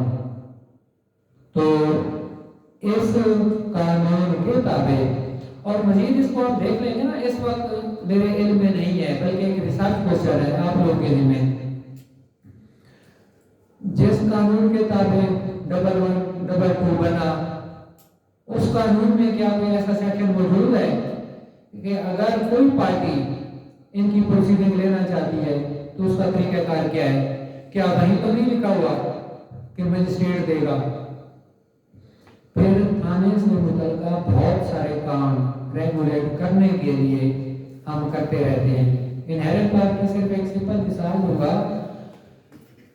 तो इस कानून के ताबे, और मजीद इसको आप देख लेंगे ना, इस वक्त मेरे इल्म में नहीं है बल्कि एक रिसर्च क्वेश्चन है आप लोगों के लिए में, जिस कानून के ताबे डबल 1 डबल 2 बना, उस कानून में क्या कोई ऐसा सेक्शन मौजूद है कि अगर कोई पार्टी इनकी प्रोसीडिंग लेना चाहती है तो उसका तरीकाकार क्या है? क्या वहीं तो नहीं लिखा हुआ कि मजिस्ट्रेट देगा? फिर थाने से मुतल्लिका बहुत सारे काम रेगुलेट करने के लिए हम करते रहते हैं। इनहेरेंट पावर की सिर्फ एक सिंपल मिसाल दूंगा।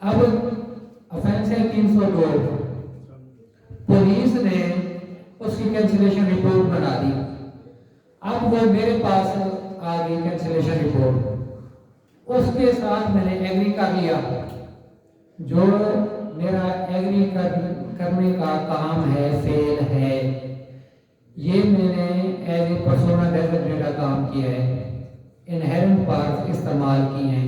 अब ऑफेंस है 302, पुलिस ने उसकी कैंसिलेशन रिपोर्ट बना दी, अब वो मेरे पास आ गई कैंसिलेशन रिपोर्ट, उसके साथ मैंने एग्री कर लिया। जो मेरा एग्री करने का काम है, फेल है, ये मैंने एज ए पर्सोना डेजिग्नेटेड काम किया है, इनहेरेंट पावर्स इस्तेमाल की हैं।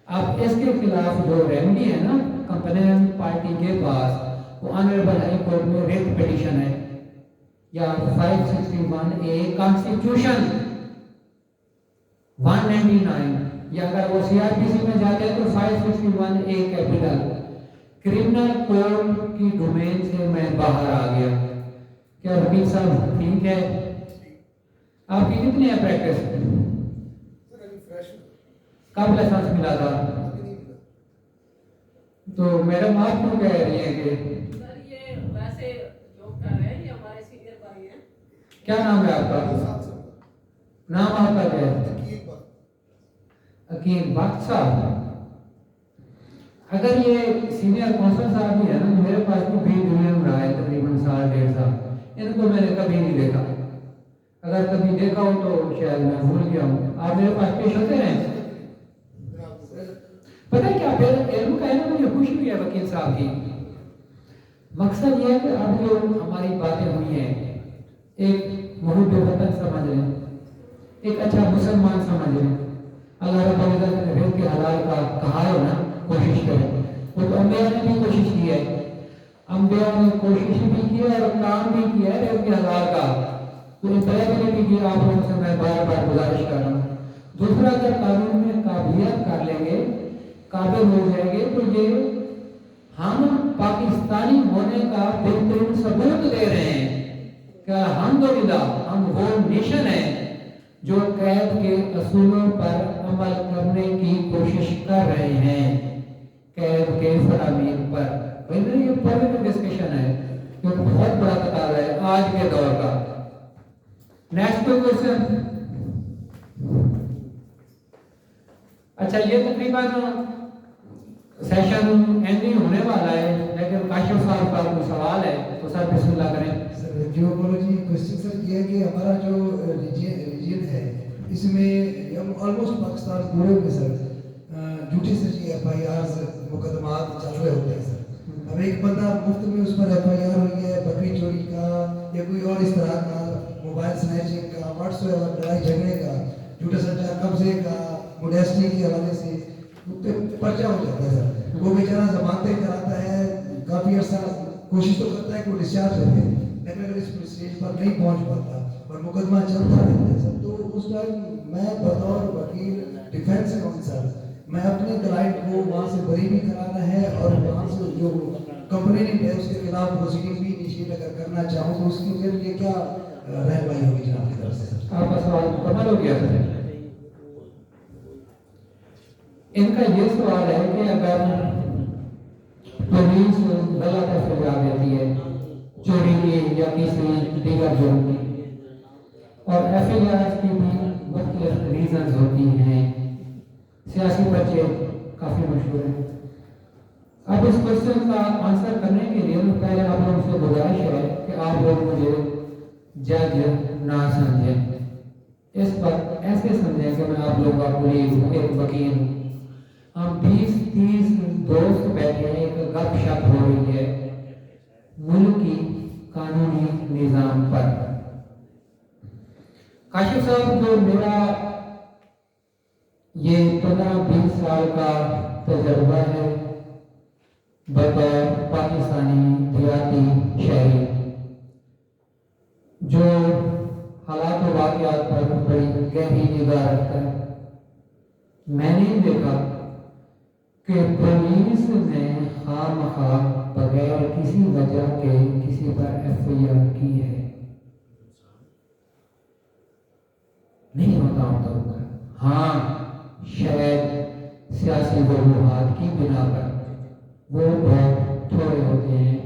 अब इसके खिलाफ जो रेमेडी है ना कंप्लेनेंट पार्टी के पास, वो ऑनरेबल हाई कोर्ट में रिट पिटीशन है या 561A कॉन्स्टिट्यूशन 199, या अगर वो CRPC में जाते हैं तो 561A कैपिटल। क्रिमिनल कोड की डोमेन से मैं बाहर आ गया। क्या वकील साहब ठीक है? आपकी कितनी है प्रैक्टिस? कब लाइसेंस मिला था? तो मैडम आप क्यों कह रही हैं कि सर ये वैसे जॉब कर रहे हैं, ये हमारे सीनियर भाई हैं। क्या नाम है आपका? नाम आपका क्या है? अकील भक्त साहब। अगर ये सीनियर कौंसल साहब भी है ना, मेरे पास तो भी दुनिया में रहा है तकरीबन 1.5 साल, इनको मैंने कभी नहीं देखा। अगर कभी देखा हो तो शायद मैं भूल गया हूँ। आप मेरे पास पेश होते हैं। पता है क्या, फिर इल्म का है ना, मुझे खुशी हुई है वकील साहब की। मकसद ये है कि अब जो हमारी बातें हुई हैं, एक मुहब्ब वतन समझ लें, एक अच्छा मुसलमान समझ लें। अल्लाह रब्बुल इज्जत ने रिज़्क़ हलाल का कहा है ना, कोशिश करें। वो तो अम्बिया ने भी कोशिश की है, अम्बिया ने कोशिश भी की है और काम भी किया है रिज़्क़ हलाल का, तो इन तरह भी किया। आप लोगों से मैं बार बार गुजारिश कर रहा हूँ। दूसरा, अगर कानून में काबिलियत कर लेंगे, काबिल हो जाएंगे, तो ये हम पाकिस्तानी होने का बेहतरीन सबूत दे रहे हैं कि अल्हम्दुलिल्लाह हम वो नेशन है जो कैद के असूलों पर अमल करने की कोशिश कर रहे हैं, कैद के फरामीन पर। ये पॉलिटिकल डिस्कशन है जो बहुत बड़ा तकाजा है आज के दौर का। Next question. अच्छा, ये तकरीबन सेशन एंडिंग होने वाला है, लेकिन काशिफ साहब का कोई सवाल है तो सर बिस्मिल्लाह करें। सर, जियोपॉलिटी क्वेश्चन सर ये है कि हमारा जो रीजन ہے اس میں آلموسٹ پاکستان پورے میں سر جھوٹی سچی ایف آئی آرز مقدمات چل رہے ہوتے ہیں سر. اب ایک بندہ مفت میں اس پر ایف آئی آر ہوئی ہے بکری چوری کا یا کوئی اور اس طرح کا موبائل سنیچنگ کا واٹس ایپ لڑائی جھگڑے کا جھوٹا سچا قبضے کا موڈیسٹی کے حوالے سے پرچہ ہو جاتا ہے سر. وہ بیچارہ ضمانتیں کراتا ہے کافی عرصہ کوشش تو کرتا ہے کہ وہ ڈسچارج رہے لیکن اگر اس اسٹیج پر نہیں پہنچ پاتا اور مقدمہ چلتا رہتا ہے سر تو اس ٹائم میں بطور وکیل ڈیفینس کاؤنسل میں اپنے کلائنٹ کو وہاں سے بری بھی کرانا ہے اور وہاں سے جو کمپلینٹ ہے اس کے خلاف پروسیڈنگ بھی انیشیٹ اگر کرنا چاہوں تو اس کے لیے کیا رہنمائی ہوگی جناب کی طرف سے سر؟ آپ کا سوال مکمل ہو گیا سر. ان کا یہ سوال ہے کہ اگر پولیس غلط احتجاج دیتی ہے چوری کی یا کسی دیگر جرم کی اور ایف آئی آر کی بھی مختلف ریزنز ہوتی ہیں سیاسی پرچے کافی مشہور ہیں. اب اس کوشچن کا آنسر کرنے کے لیے پہلے آپ لوگوں سے گزارش ہے کہ آپ لوگ مجھے جج نہ سمجھیں اس پر ایسے سمجھیں کہ میں آپ لوگوں کا پولیس ہوں ایک وکیل ہوں. ہم 20-30 دوست بیٹھے ہیں ایک گپ شپ ہو رہی ہے ملکی قانونی نظام پر. کاشف صاحب جو میرا یہ 15-20 سال کا تجربہ ہے بطور پاکستانی دیہاتی شہری جو حالات و واقعات پر بڑی گہری نگاہ رکھتا ہے میں نے دیکھا کہ پولیس نے خواہ مخواہ بغیر کسی وجہ کے کسی پر ایف آئی آر کی ہے. نہیں ہوتا طور پر ہاں شاید سیاسی وجوہات کی بنا پر وہ بہت تھوڑے ہوتے ہیں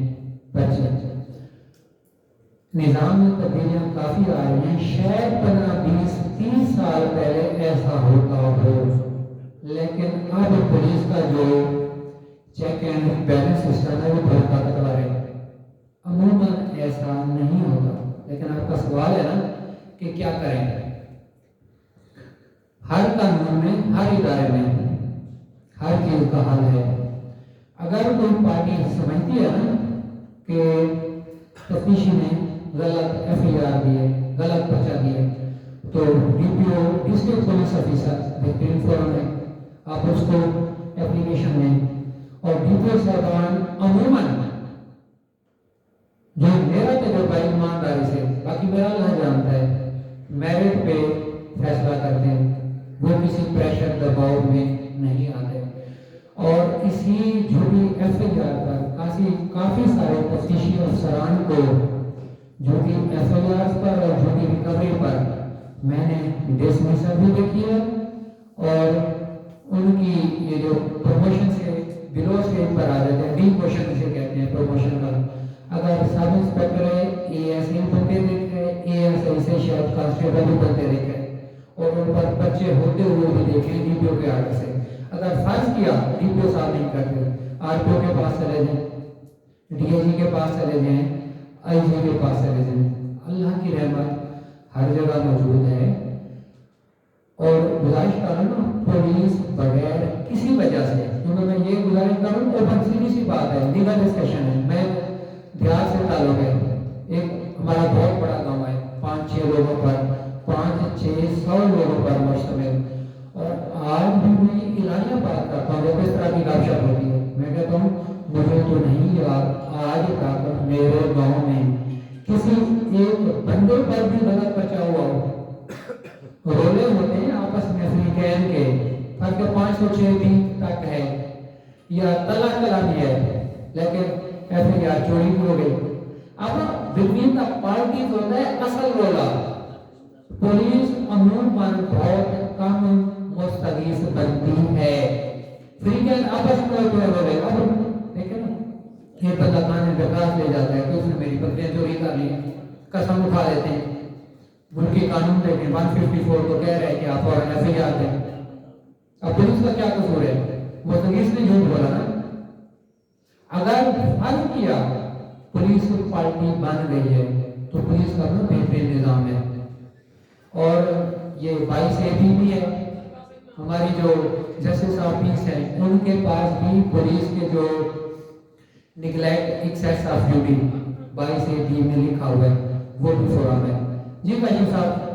بچے. نظام میں تبدیلیاں کافی آ رہی ہیں شاید 15-20-30 سال پہلے ایسا ہوتا ہو لیکن اب پولیس کا جو چیک اینڈ بیلنس سسٹم ہے وہ بہت طاقتور ہے. عموماً ایسا نہیں ہوتا لیکن آپ کا سوال ہے نا کہ کیا کریں. ہر قانون میں ہر ادارے میں ہر چیز کا حل ہے. اگر کوئی پارٹی سمجھتی ہے نا کہ تفتیشی نے غلط ایف آئی آر دی ہے غلط پرچہ دیا ہے تو ڈی پی او ڈسٹرکٹ پولیس آفیسر بہترین فورم ہے آپ اس کو اپلیکیشن دیں اور ڈی پی او صاحبان عموماً جو میرا تجربہ ایمانداری سے باقی میرا اللہ جانتا ہے میرٹ پہ فیصلہ کرتے ہیں وہ کسی پریشر دباؤ میں نہیں آتے اور اسی جھوٹی ایف آئی آر پر کافی سارے تفتیشی افسران کو جھوٹی ایف آئی آر پر اور جھوٹی ریکوری پر میں نے ڈسمسل بھی دیکھی ہے اور ان کی یہ جو پروموشن سے بلو اسٹیج پر آ جاتے ہیں ڈی پوشن سے کہتے ہیں پروموشن کا. اگر سب انسپیکٹر ہے اے ایس اے بنتے دیکھے اے ایس اے سے شاید کانسٹیبل بھی بنتے دیکھے اور ان پر بچے ہوتے ہوئے بھی دیکھیں ڈی پی او کے آرڈر سے. اگر فرض کیا ڈی پی او صاحب نہیں کرتے آر پی او کے پاس چلے جائیں ڈی اے جی کے پاس چلے جائیں آئی جی کے پاس چلے جائیں. اللہ کی رحمت ہر جگہ موجود ہے اور گزارش کر رہا ہوں پولیس بغیر کسی وجہ سے کیونکہ میں یہ گزارش کر رہا ہوں اوپن سیدھی سی بات ہے لیگل ڈسکشن ہے. میں دیہات سے تعلق ہے ایک ہمارا بہت بڑا گاؤں ہے 5-6 لوگوں پر 500-600 لوگوں پر مشتمل اور آج بھی میں اعلانیہ بات کرتا ہوں جب اس طرح کی گپ شپ ہوتی ہے میں کہتا ہوں مجھے تو نہیں یاد آج تک میرے گاؤں میں کسی ایک بندے پر بھی غلط پرچہ ہوا ہو. رولے ہوتے ہیں آپس میں افریقین کے فرق 506 بھی تک ہے یا طلاق کلامی ہے لیکن ایف آئی آر چوری ہو گئی. اب بٹوین دا پارٹیز ہوتا ہے اصل رولا. پولیس عموماً بہت کم مستغیث بنتی ہے افریقین آپس میں جو رولے. اب دیکھیں نا یہ بندہ کھانے درخواست لے جاتا ہے کہ اس نے میری بکریاں چوری کر لی قسم اٹھا لیتے ہیں. ملکی قانون دیکھیں 154 تو کہہ رہے ہیں کہ آپ فوراً ایف آئی آر دیں. اب پولیس کا کیا قصور ہے مستغیث نے جھوٹ بولا نا. اگر فرض کیا پولیس پارٹی بن گئی ہے تو پولیس کا نا بہترین نظام ہے اور یہ 22A بھی ہے. ہماری جو جسٹس آف پیس ہیں ان کے پاس بھی پولیس کے جو neglect access of duty 22A میں لکھا ہوا ہے وہ بھی فورم ہے. جی کاشف صاحب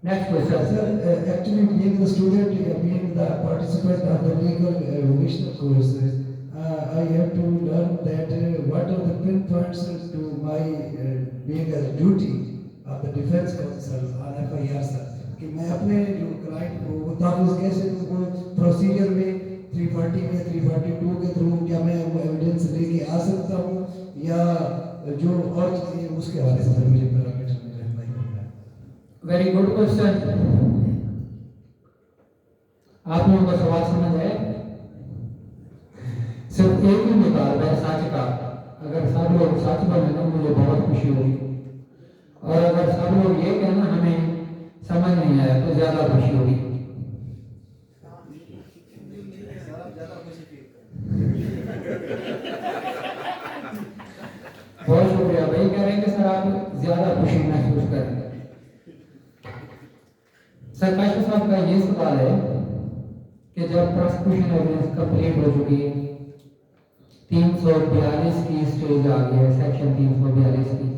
next question. Sir, actually being the student, being the participant of the legal vocational course, I have to learn that what are the pinpoints to my being a duty of the defense counsel on FIR, sir. کہ میں اپنے جو client کو وہ تحفظ کیسے ان کو procedure میں 340 میں 342 کے تھرو کیا میں وہ ایویڈنس لے کے آ سکتا ہوں یا جو اور چیزیں اس کے حوالے سے سر مجھے پیرامیٹر میں رہنمائی کرنا ہے. Very good question. آپ لوگوں کا سوال سمجھ ہے. صرف ایک ہی مطالبہ ہے سچ کا. اگر سب لوگ سچ بولیں نا مجھے بہت خوشی ہوگی, اور اگر سب لوگ یہ کہنا ہمیں سمجھ نہیں آیا تو زیادہ خوشی ہوگی. بہت شکریہ بھائی. کہہ رہے ہیں کہ سر آپ زیادہ خوشی محسوس کریں. سر کاشف صاحب کا یہ سوال ہے کہ جب پروسیکیوشن ایویڈنس کمپلیٹ ہو چکی ہے 342 کی اسٹیج آ گئی ہے, سیکشن 342 کی,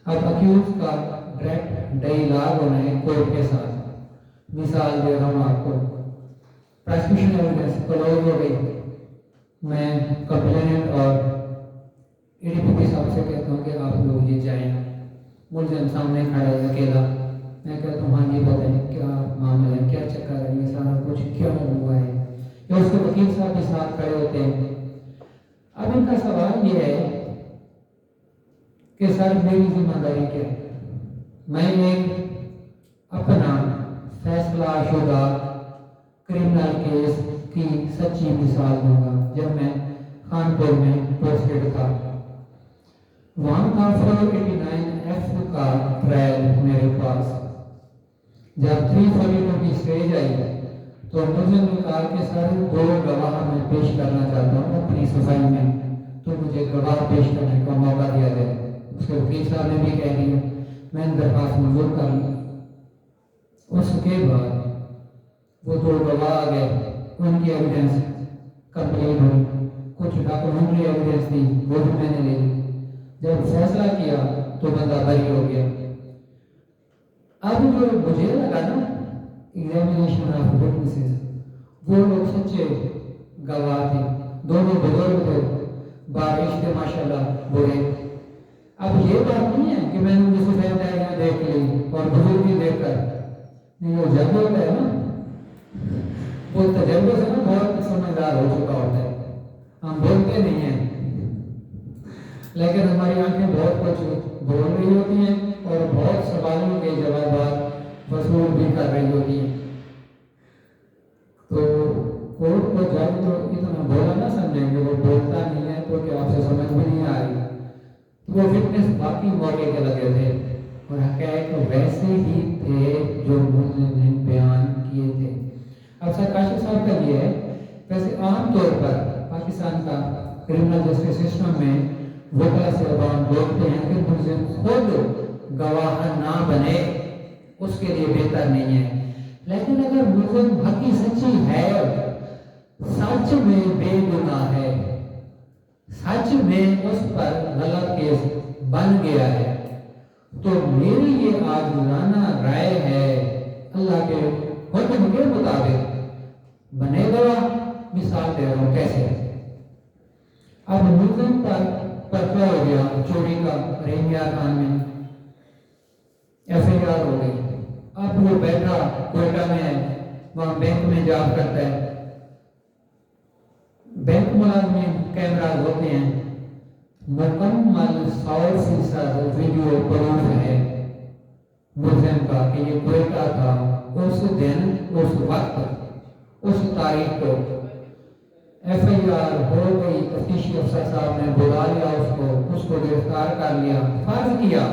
اب اکیوز کا ڈائریکٹ ڈائیلاگ ہونا ہے کورٹ کے ساتھ. مثال دے رہا ہوں آپ کو, پروسیکیوشن ایویڈنس کلوز ہو گئی, میں کمپلیننٹ اور ADPP صاحب سے کہتا ہوں کہ آپ لوگ یہ جائیں. ملزم سامنے کھڑا ہے اکیلا, میں کہتا ہوں ہاں جی بتائیں کیا معاملہ ہے, کیا چکر ہے, یہ سارا کچھ کیوں ہوا ہے, یا اس کے وکیل صاحب کے ساتھ کھڑے ہوتے ہیں. اب ان کا سوال یہ ہے کہ سر میری ذمہ داری کیا ہے. میں ایک اپنا فیصلہ شدہ کرمنل کیس کی سچی مثال دوں گا. جب میں خانپور میں پوسٹڈ تھا, وہاں کا 489F کا ٹرائل میرے پاس. جب 342 کی اسٹیج آئی تو مجھے نے کہا کہ سر 2 گواہ میں پیش کرنا چاہتا ہوں اپنی صفائی میں, تو مجھے گواہ پیش کرنے کا موقع دیا جائے. اس کے وکیل صاحب نے بھی کہہ دیا, میں نے درخواست منظور کر لی. اس کے بعد وہ 2 گواہ آ گئے, ان کی ایویڈنس کمپلیٹ ہوئی, کچھ ڈاکومنٹری ایویڈنس تھی وہ بھی میں نے لے لی. جب فیصلہ کیا تو بندہ بری ہو گیا. اب جو مجھے لگا نا ایگزامینیشن آف وٹنسز, وہ لوگ سچے گواہ تھے, دونوں بزرگ تھے, بارش تھے ماشاءاللہ برے. اب یہ بات نہیں ہے کہ میں نے جسے فیصلہ دیکھ لی اور بزرگی دیکھ کر نہیں, وہ جب ہوتا ہے نا وہ تجربے سے نا بہت سمجھدار ہو چکا ہوتا ہے. ہم بولتے نہیں ہیں لیکن ہماری آنکھیں بہت کچھ بول رہی ہوتی ہیں اور بہت سوالوں کے جوابات وصول بھی کر رہی ہوتی ہیں. تو کورٹ کو جج تو اتنا بولا نہ سمجھیں گے, وہ بولتا نہیں ہے تو کہ آپ سے سمجھ بھی نہیں آ رہی. وہ فٹنس باقی موقع کے لگے تھے اور حقائق ویسے ہی تھے جو ملزم نے بیان کیے تھے. اب سر کاشف صاحب کا یہ ہے, ویسے عام طور پر پاکستان کا کرمنل جسٹس سسٹم میں وکلا سے عوام بولتے ہیں کہ ملزم خود گواہ نہ بنے, اس کے لیے بہتر نہیں ہے. لیکن اگر ملزم حقی سچی ہے, سچ میں بے گناہ ہے, سچ میں اس پر غلط کیس بن گیا ہے, تو میری یہ عاجزانہ رائے ہے اللہ کے حکم کے مطابق بنے گواہ. مثال دے رہا ہوں کیسے. اب ملزم پر پرچہ ہو گیا چوری کا رحیمیہ خان میں, FIR ہو گئی. اب وہ بیٹھا کوئٹہ میں ہے, وہاں بینک میں جاب کرتا ہے. بینک ملازمین کیمراز ہوتے ہیں, مکمل 100% ویڈیو پروف ہے ملزم کا کہ یہ کوئٹہ تھا اس دن, اس وقت, اس تاریخ کو. FIR ہو گئی, تفتیشی افسر صاحب نے بلا لیا اس کو گرفتار کر لیا, فرض کیا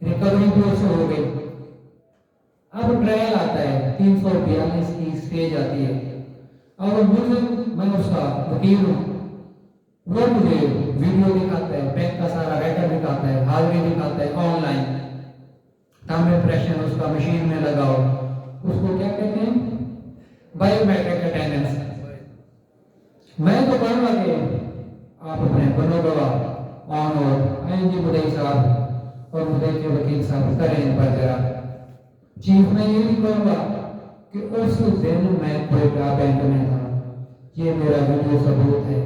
ریکوری بھی اس سے ہو گئی. اب ٹرائل آتا ہے, 342 کی اسٹیج آتی ہے, اور ملزم, میں اس کا وکیل ہوں, وہ مجھے ویڈیو دکھاتا ہے, بینک کا سارا ریکارڈ دکھاتا ہے, حاضری دکھاتا ہے آن لائن. थंब इम्प्रेशन उसका मशीन में लगाओ, उसको क्या कहते हैं? Biometric attendance. मैं तो कहूँगा कि आप अपने बनो गवाह ऑन और आईएनजी मुदई साहब और मुदई के वकील साहब करें इन पर जरा। चीफ मैं ये भी कहूँगा कि उस दिन मैं कोयटा बैंक में था, ये मेरा वीडियो सबूत है,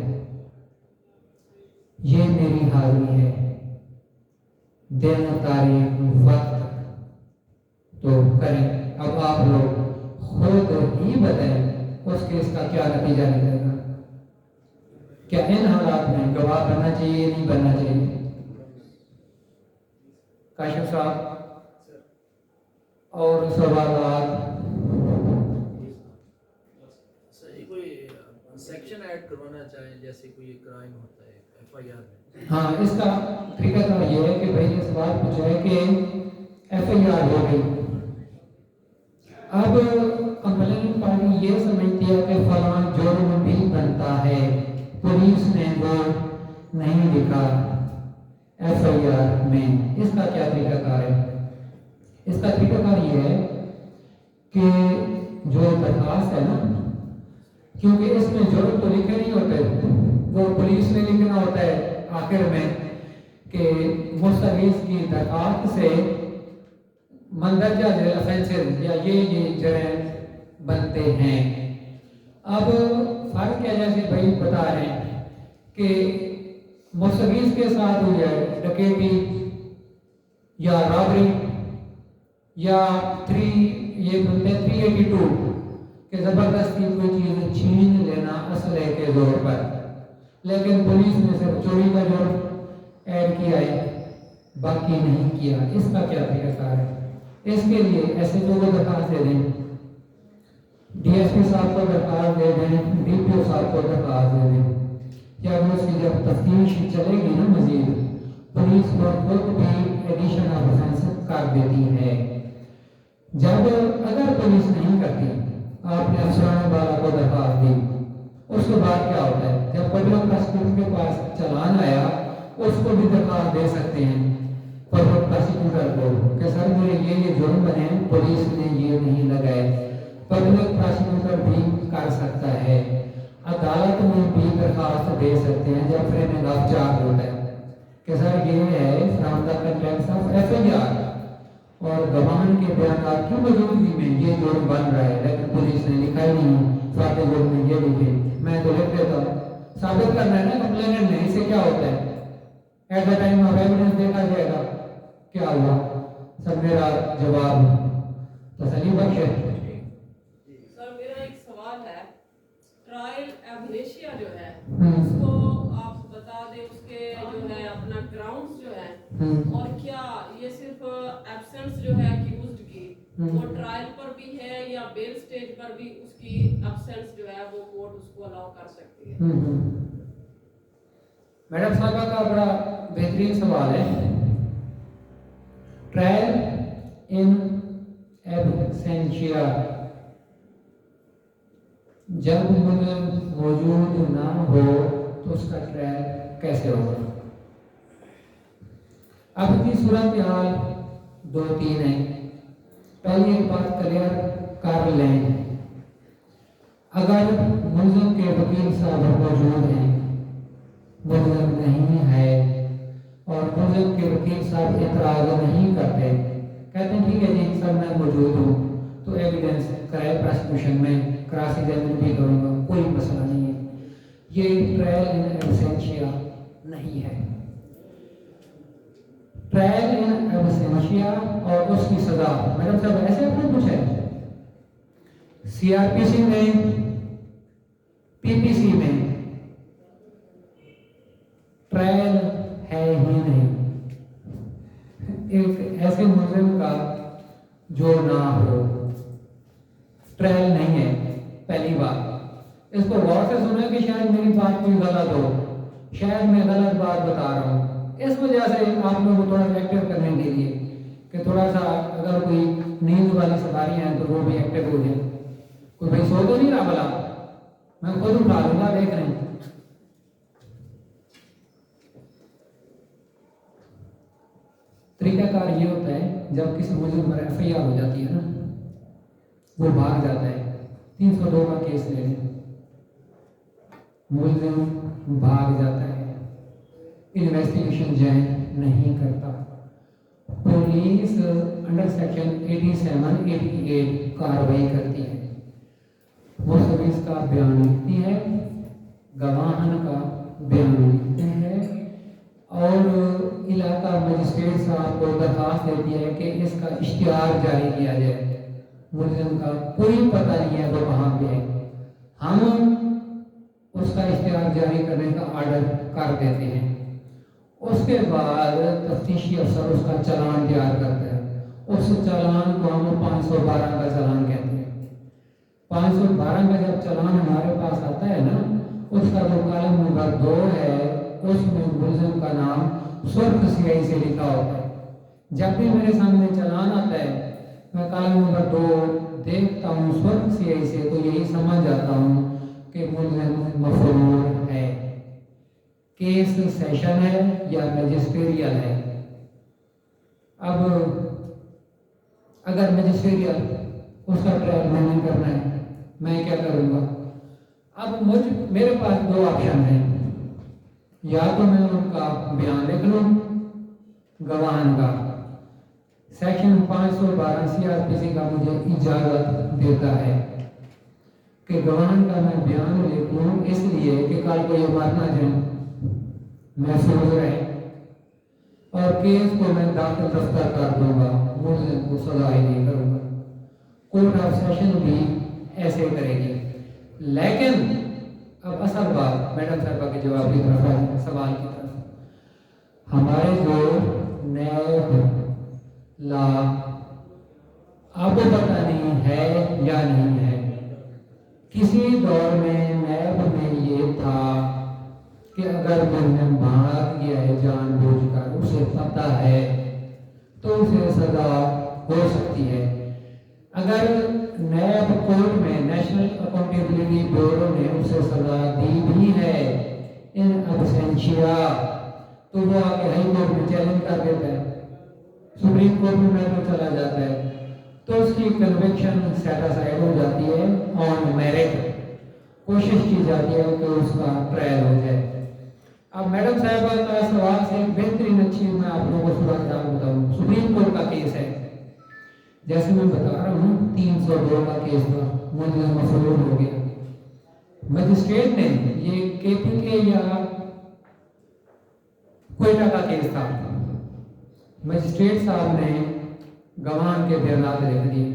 ये मेरी हाजिरी है, दिन तारीख वक्त तो करें। अब आप लोग खुद ही बताएं उस केस का क्या नतीजा निकलेगा। क्या इन हालात में गवाह बनना चाहिए नहीं बनना चाहिए? काशिफ साहब और सवाल सर, ये कोई सेक्शन ऐड करवाना चाहें जैसे कोई क्राइम होता है एफआईआर में? हाँ, इसका तरीका ये है कि भाई ने सवाल पूछा है कि एफआईआर हो गई, अब कंप्लेंट पार्टी ये समझती है कि फलां जुर्म भी बनता है, पुलिस ने वो नहीं लिखा एफआईआर में। इसका क्या तरीकाकार है? इसका तरीकाकार ये है कि जो दरखास्त है ना, क्योंकि इसमें जुर्म तो लिखे नहीं होते, वो पुलिस ने लिखना होता है आखिर में कि मुस्तगीस की दरखास्त से मंदरजा ऑफेंसेस या ये जराइम बनते हैं। अब फर्क क्या, जैसे भाई बता रहे हैं कि मुस्तगीस के साथ हुई है डकैती या रॉबरी या 382 कि जबरदस्ती कोई चीज छीन लेना असले के जोर पर, लेकिन पुलिस ने सिर्फ चोरी का जुर्म ऐड किया है, बाकी नहीं किया। इसका क्या तरीका है? इसके लिए एसएचओ को दरखास्त दे दें, डीएसपी साहब को दरखास्त दे दें, डीपीओ साहब को दरखास्त दे दें, या उसकी जब तफ्तीश चलेगी ना मजीद, पुलिस को खुद भी एडिशन ऑफ ऑफेंस कर देती है। जब अगर पुलिस नहीं करती, आपने अफसरान वाला को दरखास्त दी, उसके बाद क्या होता है? जब पब्लिक प्रोसिक्यूटर के पास चालान आया, उसको भी दरखास्त दे सकते हैं पब्लिक प्रोसिक्यूटर को कि सर मेरे ये जुर्म बने, पुलिस ने ये नहीं लगाए। पब्लिक प्रोसिक्यूटर भी कर सकता है, अदालत में भी दरखास्त दे सकते हैं जब फ्रेमिंग ऑफ चार्ज होता है कि सर ये है from the context of FIR और गवाह के बयान की मौजूदगी में ये जुर्म बन रहा है, लेकिन पुलिस ने लिखा ही नहीं, सादे जुर्म में ये लिखे, मैं तो लिख देता हूँ। साबित करना है ना कंप्लेनेंट ने, इससे क्या होता है? At the time of evidence देखा जाएगा क्या हुआ। सर मेरा जवाब तसल्ली बख्श है। सर मेरा एक सवाल है, ट्रायल एमनेशिया जो है हम्म। उसको आप बता दें, उसके जो है अपना ग्राउंड्स जो है, और क्या ये सिर्फ एब्सेंस जो है अक्यूज्ड की वो ट्रायल पर भी है या बेल स्टेज पर भी उसकी एब्सेंस जो है वो कोर्ट उसको अलाउ कर सकती है? मैडम साहबा का बड़ा बेहतरीन सवाल है। ट्रायल इन एब्सेंशिया, जब मुलज़िम मौजूद ना हो तो उसका ट्रायल कैसे होगा? अब की सूरत हाल 2-3 है। पहली एक बात क्लियर कर लें, अगर मुलज़िम के वकील साहब मौजूद हैं, मुलज़िम नहीं है और मुलज़िम के वकील साहब एतराज़ नहीं करते, कहते हैं ठीक है जी सर मैं मौजूद हूँ, तो एविडेंस कराए प्रोसिक्यूशन में क्रॉस एग्जामिन भी करूँगा, कोई मसला नहीं है। ये ट्रायल इन एब्सेंशिया नहीं है। ट्रायल इन एब्सेंशिया और उसकी सजा, मैडम साहब ऐसे आपने पूछा है, सीआरपीसी में, पीपीसी में ट्रायल है ही नहीं। एक ऐसे मुलज़िम का जो ना हो, ट्रायल नहीं है। पहली बात इसको गौर से सुने कि शायद मेरी बात कोई गलत हो, शायद मैं गलत बात बता रहा हूँ। इस वजह से आप लोगों को थोड़ा एक्टिव करने के लिए कि थोड़ा सा अगर कोई नींद वाली सवारी हैं तो वो भी एक्टिव हो जाए। कोई भाई सो तो नहीं रहा भला, मैं खुद उठा लूंगा, देख रहे हैं। طریقہ کار یہ ہوتا ہے جب کسی ملزم پر FIR ہو جاتی ہے نا، وہ بھاگ جاتا ہے. 302 کا کیس لے لیں، ملزم بھاگ جاتا ہے، انویسٹیگیشن جائن نہیں کرتا، پولیس انڈر سیکشن 87-88 کارروائی کرتی ہے، ملزم کا بیان لکھتی ہے، گواہن کا بیان لکھتے ہیں، اور علاقہ مجسٹریٹ صاحب کو درخواست دیتی ہے کہ اس کا اشتہار جاری کیا جائے. ملزم کا کوئی پتہ نہیں ہے وہ کہاں پہ ہے، ہم اس کا اشتہار جاری کرنے کا آرڈر کر دیتے ہیں. اس کے بعد تفتیشی افسر اس کا چالان تیار کرتا ہے. اس چالان کو ہم 512 کا چالان کہتے ہیں. 512 کا جب چالان ہمارے پاس آتا ہے نا، اس کا جو کالم نمبر 2 ہے اس میں ملزم کا نام سرخ سیاہی سے لکھا ہوتا ہے. جب بھی میرے سامنے چالان آتا ہے میں کالم نمبر 2 دیکھتا ہوں سرخ سیاہی سے، تو یہی سمجھ جاتا ہوں کہ ملزم مفرور ہے، کیس سیشن ہے یا میجسٹریل ہے. اب اگر میجسٹریل اس کا ٹرائل میں نہیں کرنا ہے، میں کیا کروں گا؟ اب میرے پاس 2 آپشن ہیں، یا تو میں ان کا بیان لکھ لوں گواہن کا. سیکشن 512 CRPC کا مجھے اجازت دیتا ہے کہ گواہن کا میں بیان لکھ لوں، اس لیے کہ کل کو یہ بات نہ جائیں محفوظ رہے، اور کیس کو میں داخل دفتر کر دوں گا، ملزم کو سزا ہی نہیں کروں گا. کورٹ آف سیشن بھی ایسے کرے گی. لیکن اب اصل بات میڈم صاحبہ کے جواب کی طرف ہے، سوال کی طرف. ہمارے جو نیب لا اب پتہ نہیں ہے یا نہیں ہے، کسی دور میں نیب میں یہ تھا کہ اگر ملزم بھاگ گیا ہے جان بوجھ کر، اسے پتہ ہے تو اسے سزا ہو سکتی ہے. اگر نیب کورٹ میں نیشنل اکاؤنٹیبلٹی بیورو نے اسے سزا دی بھی ہے ان ابسینشیا، تو وہ آگے ہائی کورٹ میں چیلنج کر دیتا ہے، سپریم کورٹ میں میٹر چلا جاتا ہے، تو اس کی کنوکشن سیٹاسائڈ ہو جاتی ہے، آن میرٹ کوشش کی جاتی ہے کہ اس کا ٹرائل ہو جائے. اب میڈم صاحبہ کا سوال سے ایک بہترین اچھی میں آپ لوگوں کو صورت حال بتاؤں. سپریم کورٹ کا کیس ہے، جیسے میں بتا رہا ہوں 302 کا کیس تھا، ملزم مفرور ہو گیا. مجسٹریٹ نے یہ KPK یا کوئٹہ کا کیس تھا، مجسٹریٹ صاحب نے گواہان کے بیانات لکھ دیے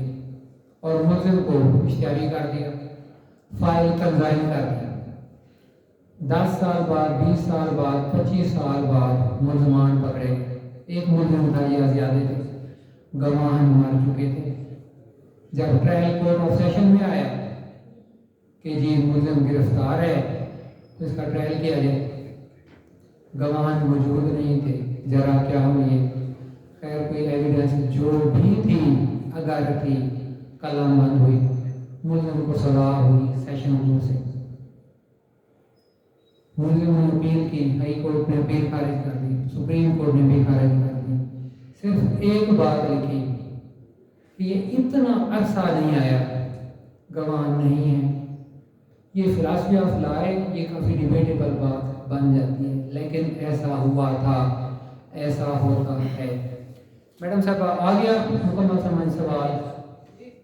اور ملزم کو اشتہاری کر دیا، فائل کنزائن کر دیا. 10 سال بعد، 20 سال بعد، 25 سال بعد ملزمان پکڑے. ایک ملزم تھا یا زیادہ تھے، گواہان مر چکے تھے. جب ٹرائل کورٹ آف سیشن میں آیا کہ جی ملزم گرفتار ہے تو اس کا ٹرائل کیا جائے، گواہان موجود نہیں تھے. ذرا کیا ہوئی، خیر کوئی ایویڈنس جو بھی تھی اگر تھی کلام بند ہوئی، ملزم کو سزا ہوئی سیشن 2 سے. ملزم نے اپیل کی، ہائی کورٹ نے اپیل خارج کر دی، سپریم کورٹ نے بھی خارج کر دی. صرف ایک بات لکھی کہ یہ اتنا عرصہ نہیں آیا، گواہ نہیں ہے. یہ فلاسفی آف لا ہے، یہ کافی ڈیبیٹیبل بات بن جاتی ہے، لیکن ایسا ہوا تھا، ایسا ہوتا ہے. میڈم صاحب آ گیا مکمل سمجھ سوال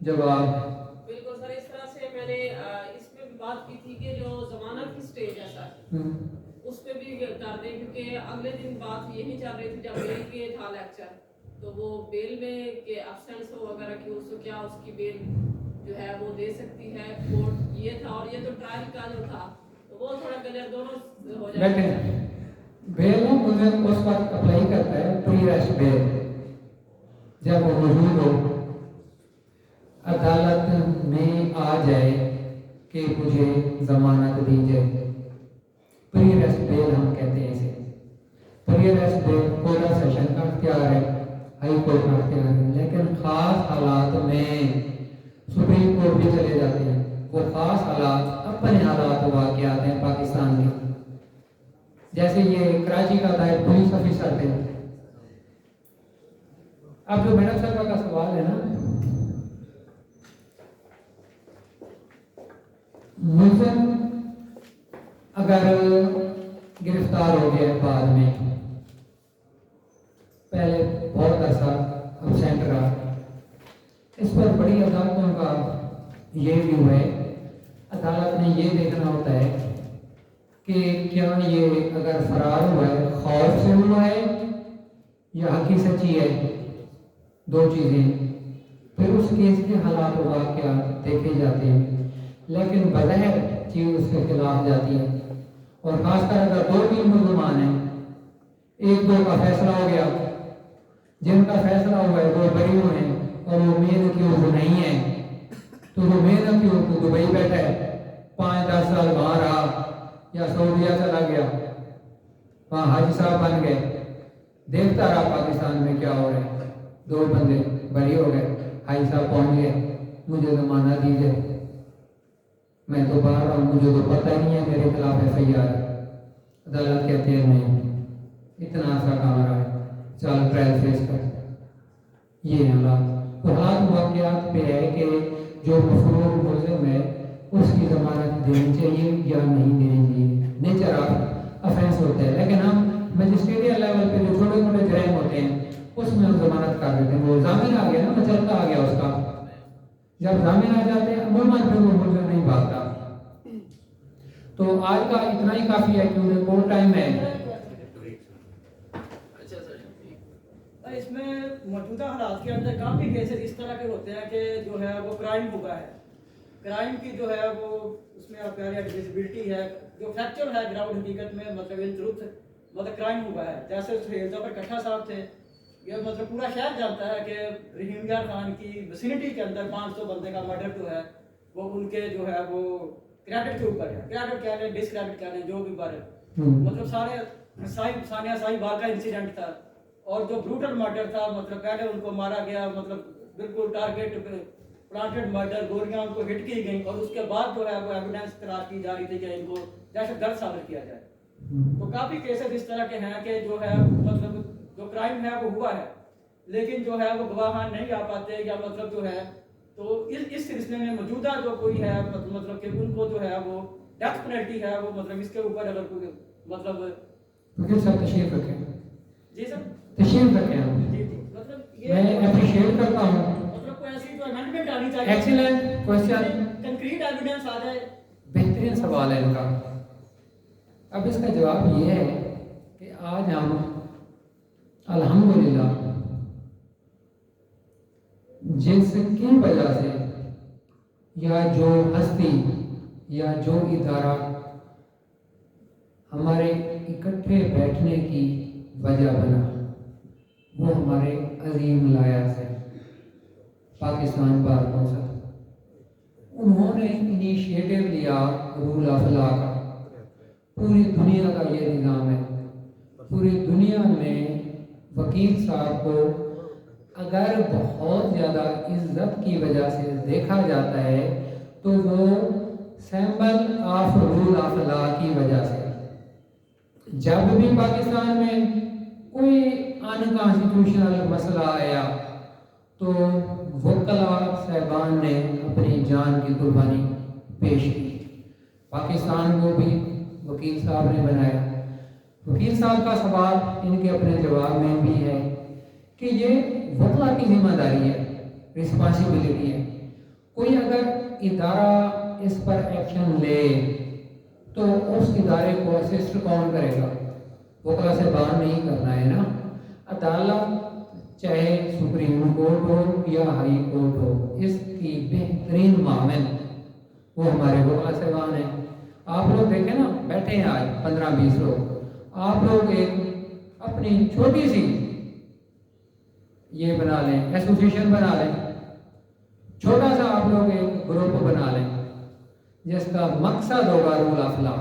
جواب؟ بالکل سر، اس طرح سے میں نے اس میں بھی بات کی تھی کہ جو ضمانت کی سٹیج ہے سر، اس پہ بھی کر دیں، کیونکہ اگلے دن بات یہی چل رہی تھی جب بیل کے تھا لیکچر، تو وہ بیل میں کہ ابسینس ہو وغیرہ کی اس کو کیا اس کی بیل جو ہے وہ دے سکتی ہے کورٹ، یہ تھا. اور یہ تو ٹرائل کا جو تھا تو وہ تھوڑا کلیئر دونوں ہو جائے. بیل نا ملزم اس وقت اپلائی کرتا ہے پری ریسٹ بیل، جب وہ موجود ہو، عدالت میں آ جائے کہ مجھے ضمانت دی جائے. پری ریسٹ بیل ہم کہتے ہیں اسے. Pre arrest bail court of session کا اختیار ہے، ہائی کورٹ کا اختیار ہے، لیکن خاص حالات میں سپریم کورٹ بھی چلے جاتے ہیں. وہ خاص حالات اپنے حالات واقعات ہیں پاکستان کے، جیسے یہ کراچی کا تھا، ایک پولیس آفیسر تھے، अब जो मैडम साहब का सवाल है ना, मुलजिम अगर गिरफ्तार हो गया बाद में, पहले बहुत अरसा अब्सेंट रहा, इस पर बड़ी अदालतों का ये व्यू है, अदालत ने ये देखना होता है कि क्या ये अगर फरार हुआ है खौफ से हुआ है या हकी सच्ची है, दो चीज़ें, फिर उस केस के हालात वाक़या देखे जाते हैं, लेकिन बज़ाहिर चीज़ उसके खिलाफ जाती है। और ख़ासकर अगर 2-3 मुसलमान हैं, 1-2 का फैसला हो गया, जिनका फैसला हुआ है वो बरी हुए हैं और वो मेन अक्यूज़ नहीं है, तो वो मेन अक्यूज़ तो दुबई बैठा है, 5-10 साल वहाँ रहा या सऊदीया चला गया, वहाँ हाजी साहब बन गए, देखता रहा पाकिस्तान में क्या हो रहा है, 2 बंदे बरी हो गए, हाजी साहब पहुँच गए, मुझे ज़माना दीजिए, मैं तो बाहर हूँ, मुझे तो पता ही नहीं है मेरे खिलाफ FIR। अदालत कहते हैं नहीं, इतना सा काम रहा है, चल ट्रायल फेस कर। ये हालात तो हालात वाक़यात पे है कि जो मफरूर मुलज़िम है उसकी ज़मानत देनी चाहिए या नहीं देनी चाहिए, नेचर ऑफ ऑफेंस होता है। लेकिन हम मजिस्ट्रेरियल लेवल पे जो छोटे मोटे जराइम होते हैं उसमें हम ज़मानत कर देते हैं, वो जामिन आ गया ना, मचलता आ गया उसका, जब जामिन आ जाते हैं अमूमन फिर वो मुलज़िम नहीं भागता। तो आज का इतना ही काफ़ी है क्योंकि कोर्ट टाइम है। अच्छा सर, इसमें मौजूदा हालात के अंदर काफ़ी केसेस इस तरह के होते हैं कि जो है वो क्राइम हुआ है, क्राइम की जो है वो उसमें आपकी एडमिसिबिलिटी है, जो फैक्चुअल है ग्राउंड हकीकत में, मतलब इन ट्रूथ मतलब क्राइम हुआ है। जैसे सुहेल जफर कट्ठा साहब थे, ये मतलब पूरा शहर जानता है कि रहीम यार खान की विसिनिटी के अंदर 500 बंदे का मर्डर जो है वो उनके जो है वो क्रेडिट के ऊपर है, क्रेडिट कह लें डिसक्रेडिट कह लें जो भी बारे, मतलब सारे सानिया साहिबाल का इंसिडेंट था और जो ब्रूटल मर्डर था, मतलब पहले उनको मारा गया, मतलब बिल्कुल टारगेट प्लांटेड मर्डर, गोलियां उनको हिट की गई और उसके बाद जो है वो एविडेंस करार की जा रही थी कि इनको दहशतगर्द साबित किया जाए। तो काफ़ी केसेस इस तरह के हैं कि जो है मतलब जो क्राइम है वो हुआ है लेकिन जो है वो गवाह नहीं आ पाते, या मतलब जो है तो इस सिलसिले में मौजूदा जो कोई है मतलब कि उनको जो है वो डेथ पेनल्टी है वो मतलब इसके ऊपर अगर कोई मतलब वकील साहब तशरीफ रखें। जी सर, तशरीफ रखें आप। जी मतलब ये मैं अप्रिशिएट करता हूँ, मतलब कोई ऐसी जो अमेंडमेंट आनी चाहिए, एक्सीलेंट क्वेश्चन, कंक्रीट एविडेंस आ जाए। बेहतरीन सवाल है इनका। अब इसका जवाब ये है कि आज हम अल्हम्दुलिल्लाह जिसकी वजह से या जो हस्ती या जो इदारा हमारे इकट्ठे बैठने की वजह बना वो हमारे अजीम लायक है पाकिस्तान बार कौंसिल। उन्होंने इनिशिएटिव लिया रूल ऑफ लॉ का, पूरी दुनिया का ये निज़ाम है, पूरी दुनिया में वकील साहब को अगर बहुत ज़्यादा इज्जत की वजह से देखा जाता है तो वो symbol of rule of law की वजह से। जब भी पाकिस्तान में कोई अनकॉन्स्टिट्यूशनल मसला आया तो वकला साहबान ने अपनी जान की कुर्बानी पेश की। पाकिस्तान को भी वकील साहब ने बनाया। वकील साहब का सवाल इनके अपने जवाब में भी है कि ये वकला की जिम्मेदारी है, रिस्पॉन्सिबिलिटी है। कोई अगर इदारा इस पर एक्शन ले तो उस इदारे को असिस्ट कौन करेगा? वकला से बाहर नहीं करना है ना। अदालत चाहे सुप्रीम कोर्ट हो या हाई कोर्ट हो, इसकी बेहतरीन मामन वो हमारे वकला साहबान हैं। आप लोग देखें ना, बैठे हैं आज 15-20 लोग, आप लोग एक अपनी छोटी सी ये बना लें, एसोसिएशन बना लें, छोटा सा आप लोग एक ग्रुप बना लें जिसका मकसद होगा रूल ऑफ लॉ।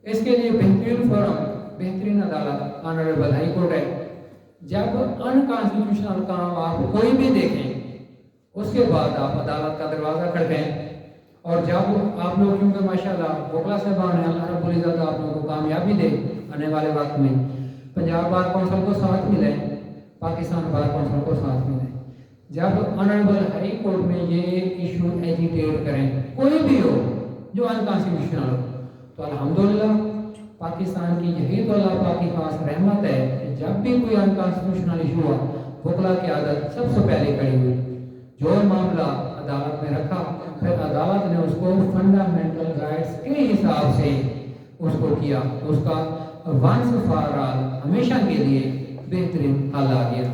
इसके लिए बेहतरीन फोरम, बेहतरीन अदालत ऑनरेबल हाई कोर्ट है। जब अनकॉन्स्टिट्यूशनल काम आप कोई भी देखें उसके बाद आप अदालत का दरवाज़ा खड़काएं। और जब आप लोग, क्योंकि माशाल्लाह वकला साहबान हैं, अल्लाह रब्बुल इज़्ज़त आप लोगों को कामयाबी दे आने वाले वक्त में, पंजाब बार कौंसिल को साथ मिले, पाकिस्तान बार काउंसिल को साथ में दें। जब ऑनरेबल हाई कोर्ट में ये इशू एजिटेट करें, कोई भी हो जो अनकॉन्स्टिट्यूशनल हो, तो अल्हम्दुलिल्लाह पाकिस्तान की यही तो अल्लाह पाक की खास रहमत है कि जब भी कोई अनकॉन्स्टिट्यूशनल इशू हुआ, वकला की आदत सबसे पहले खड़ी हुई, जो मामला अदालत में रखा, फिर अदालत ने उसको फंडामेंटल राइट्स के हिसाब से उसको किया, उसका वंस फॉर ऑल हमेशा के लिए बेहतरीन हल आ गया।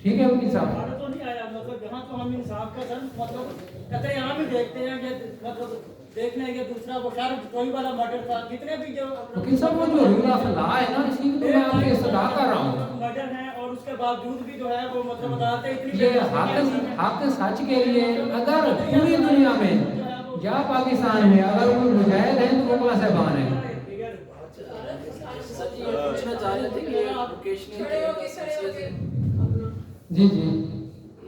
ठीक है वकील साहब? हमारा तो नहीं आया, मतलब यहाँ तो हम इंसाफ का सर मतलब कहते यहाँ भी देखते हैं कि मतलब देख लें कि दूसरा वो खैर कोई वाला मर्डर था, जितने भी जो वकील साहब वो जो रूल ऑफ लॉ है ना, इसी को मैं आपसे सलाह कर रहा हूँ। मर्डर है और उसके बावजूद भी जो है वो मतलब अदालतें इतनी ये हक सच के लिए अगर पूरी दुनिया में या पाकिस्तान में अगर कोई मुजाहिद है तो वकला साहबान है। सर ये पूछना चाह रहे थे कि वोकेशनल जी जी,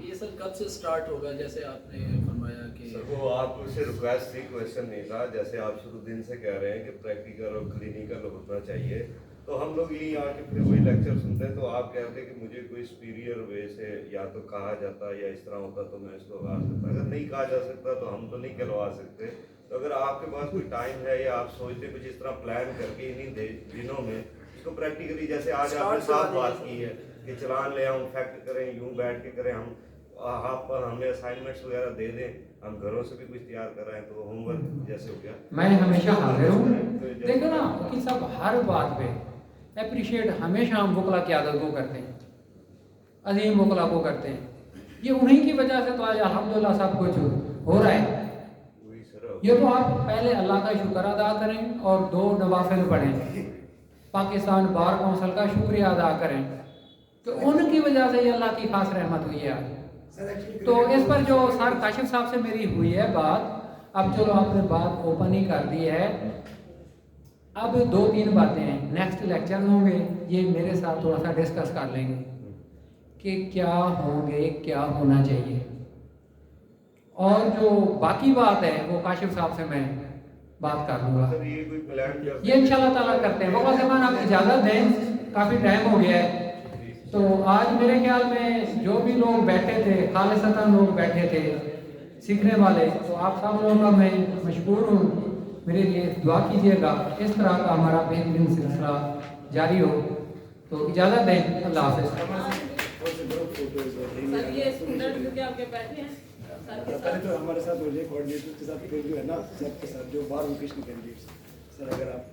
ये सर कब से स्टार्ट होगा, जैसे आपने फरमाया कि सर वो आपसे रिक्वेस्ट थी, क्वेश्चन नहीं था। जैसे आप शुरू दिन से कह रहे हैं कि प्रैक्टिकल और क्लिनिकल होना चाहिए, तो हम लोग यही आके फिर वही लेक्चर सुनते हैं। तो आप कहते हैं कि मुझे कोई सुपीरियर वे से या तो कहा जाता या इस तरह होता तो मैं इसको करवा सकता। अगर नहीं कहा जा सकता तो हम तो नहीं करवा सकते। तो अगर आपके पास कोई टाइम है या आप सोचते कुछ इस तरह प्लान करके इन्हीं दिनों में इसको प्रैक्टिकली, जैसे आज आपने साथ बात की है कि चलान ले आऊँ, फैक्ट करें, यूँ बैठ के करें, हम आप हमें असाइनमेंट्स वगैरह दे दें, हम घरों से भी कुछ तैयार कराएं, तो होमवर्क जैसे हो गया। मैं हमेशा हाजिर हूँ। देखो ना वकील साहब, हर बात पे अप्रिशिएट हमेशा हम वकला की आदत को करते हैं, अजीम वकला को करते हैं। ये उन्हीं की वजह से तो आज अल्हम्दुलिल्लाह सब कुछ हो रहा है। ये तो आप पहले अल्लाह का शुक्र अदा करें और 2 नवाफिल पढ़ें, पाकिस्तान बार काउंसिल का शुक्रिया अदा करें, तो उनकी वजह से ये अल्लाह की खास रहमत हुई है आज। तो इस पर जो सर काशिफ साहब से मेरी हुई है बात, अब चलो आपने बात ओपन ही कर दी है। अब 2-3 बातें हैं, नेक्स्ट लेक्चर होंगे ये मेरे साथ थोड़ा सा डिस्कस कर लेंगे कि क्या होंगे, क्या होना चाहिए। और जो बाकी बात है वो काशिफ साहब से मैं बात कर लूँगा। ये इंशाल्लाह ताला करते हैं। वक़्त ज़मान आप इजाज़त दें, काफ़ी टाइम हो गया है। तो आज मेरे ख्याल में जो भी लोग बैठे थे, खालिसतन लोग बैठे थे सीखने वाले, तो आप सब लोगों का मैं मशकूर हूँ। मेरे लिए दुआ कीजिएगा इस तरह का हमारा बेहतरीन सिलसिला जारी हो। तो इजाज़त दें, अल्लाह हाफ़िज़। सर ये स्टूडेंट क्योंकि आपके बैठे हैं पहले तो हमारे साथ हो जाए कोऑर्डिनेटर के साथ, फिर जो है ना सबके साथ जो बार वोकेशनल कैंडिडेट्स, सर अगर आप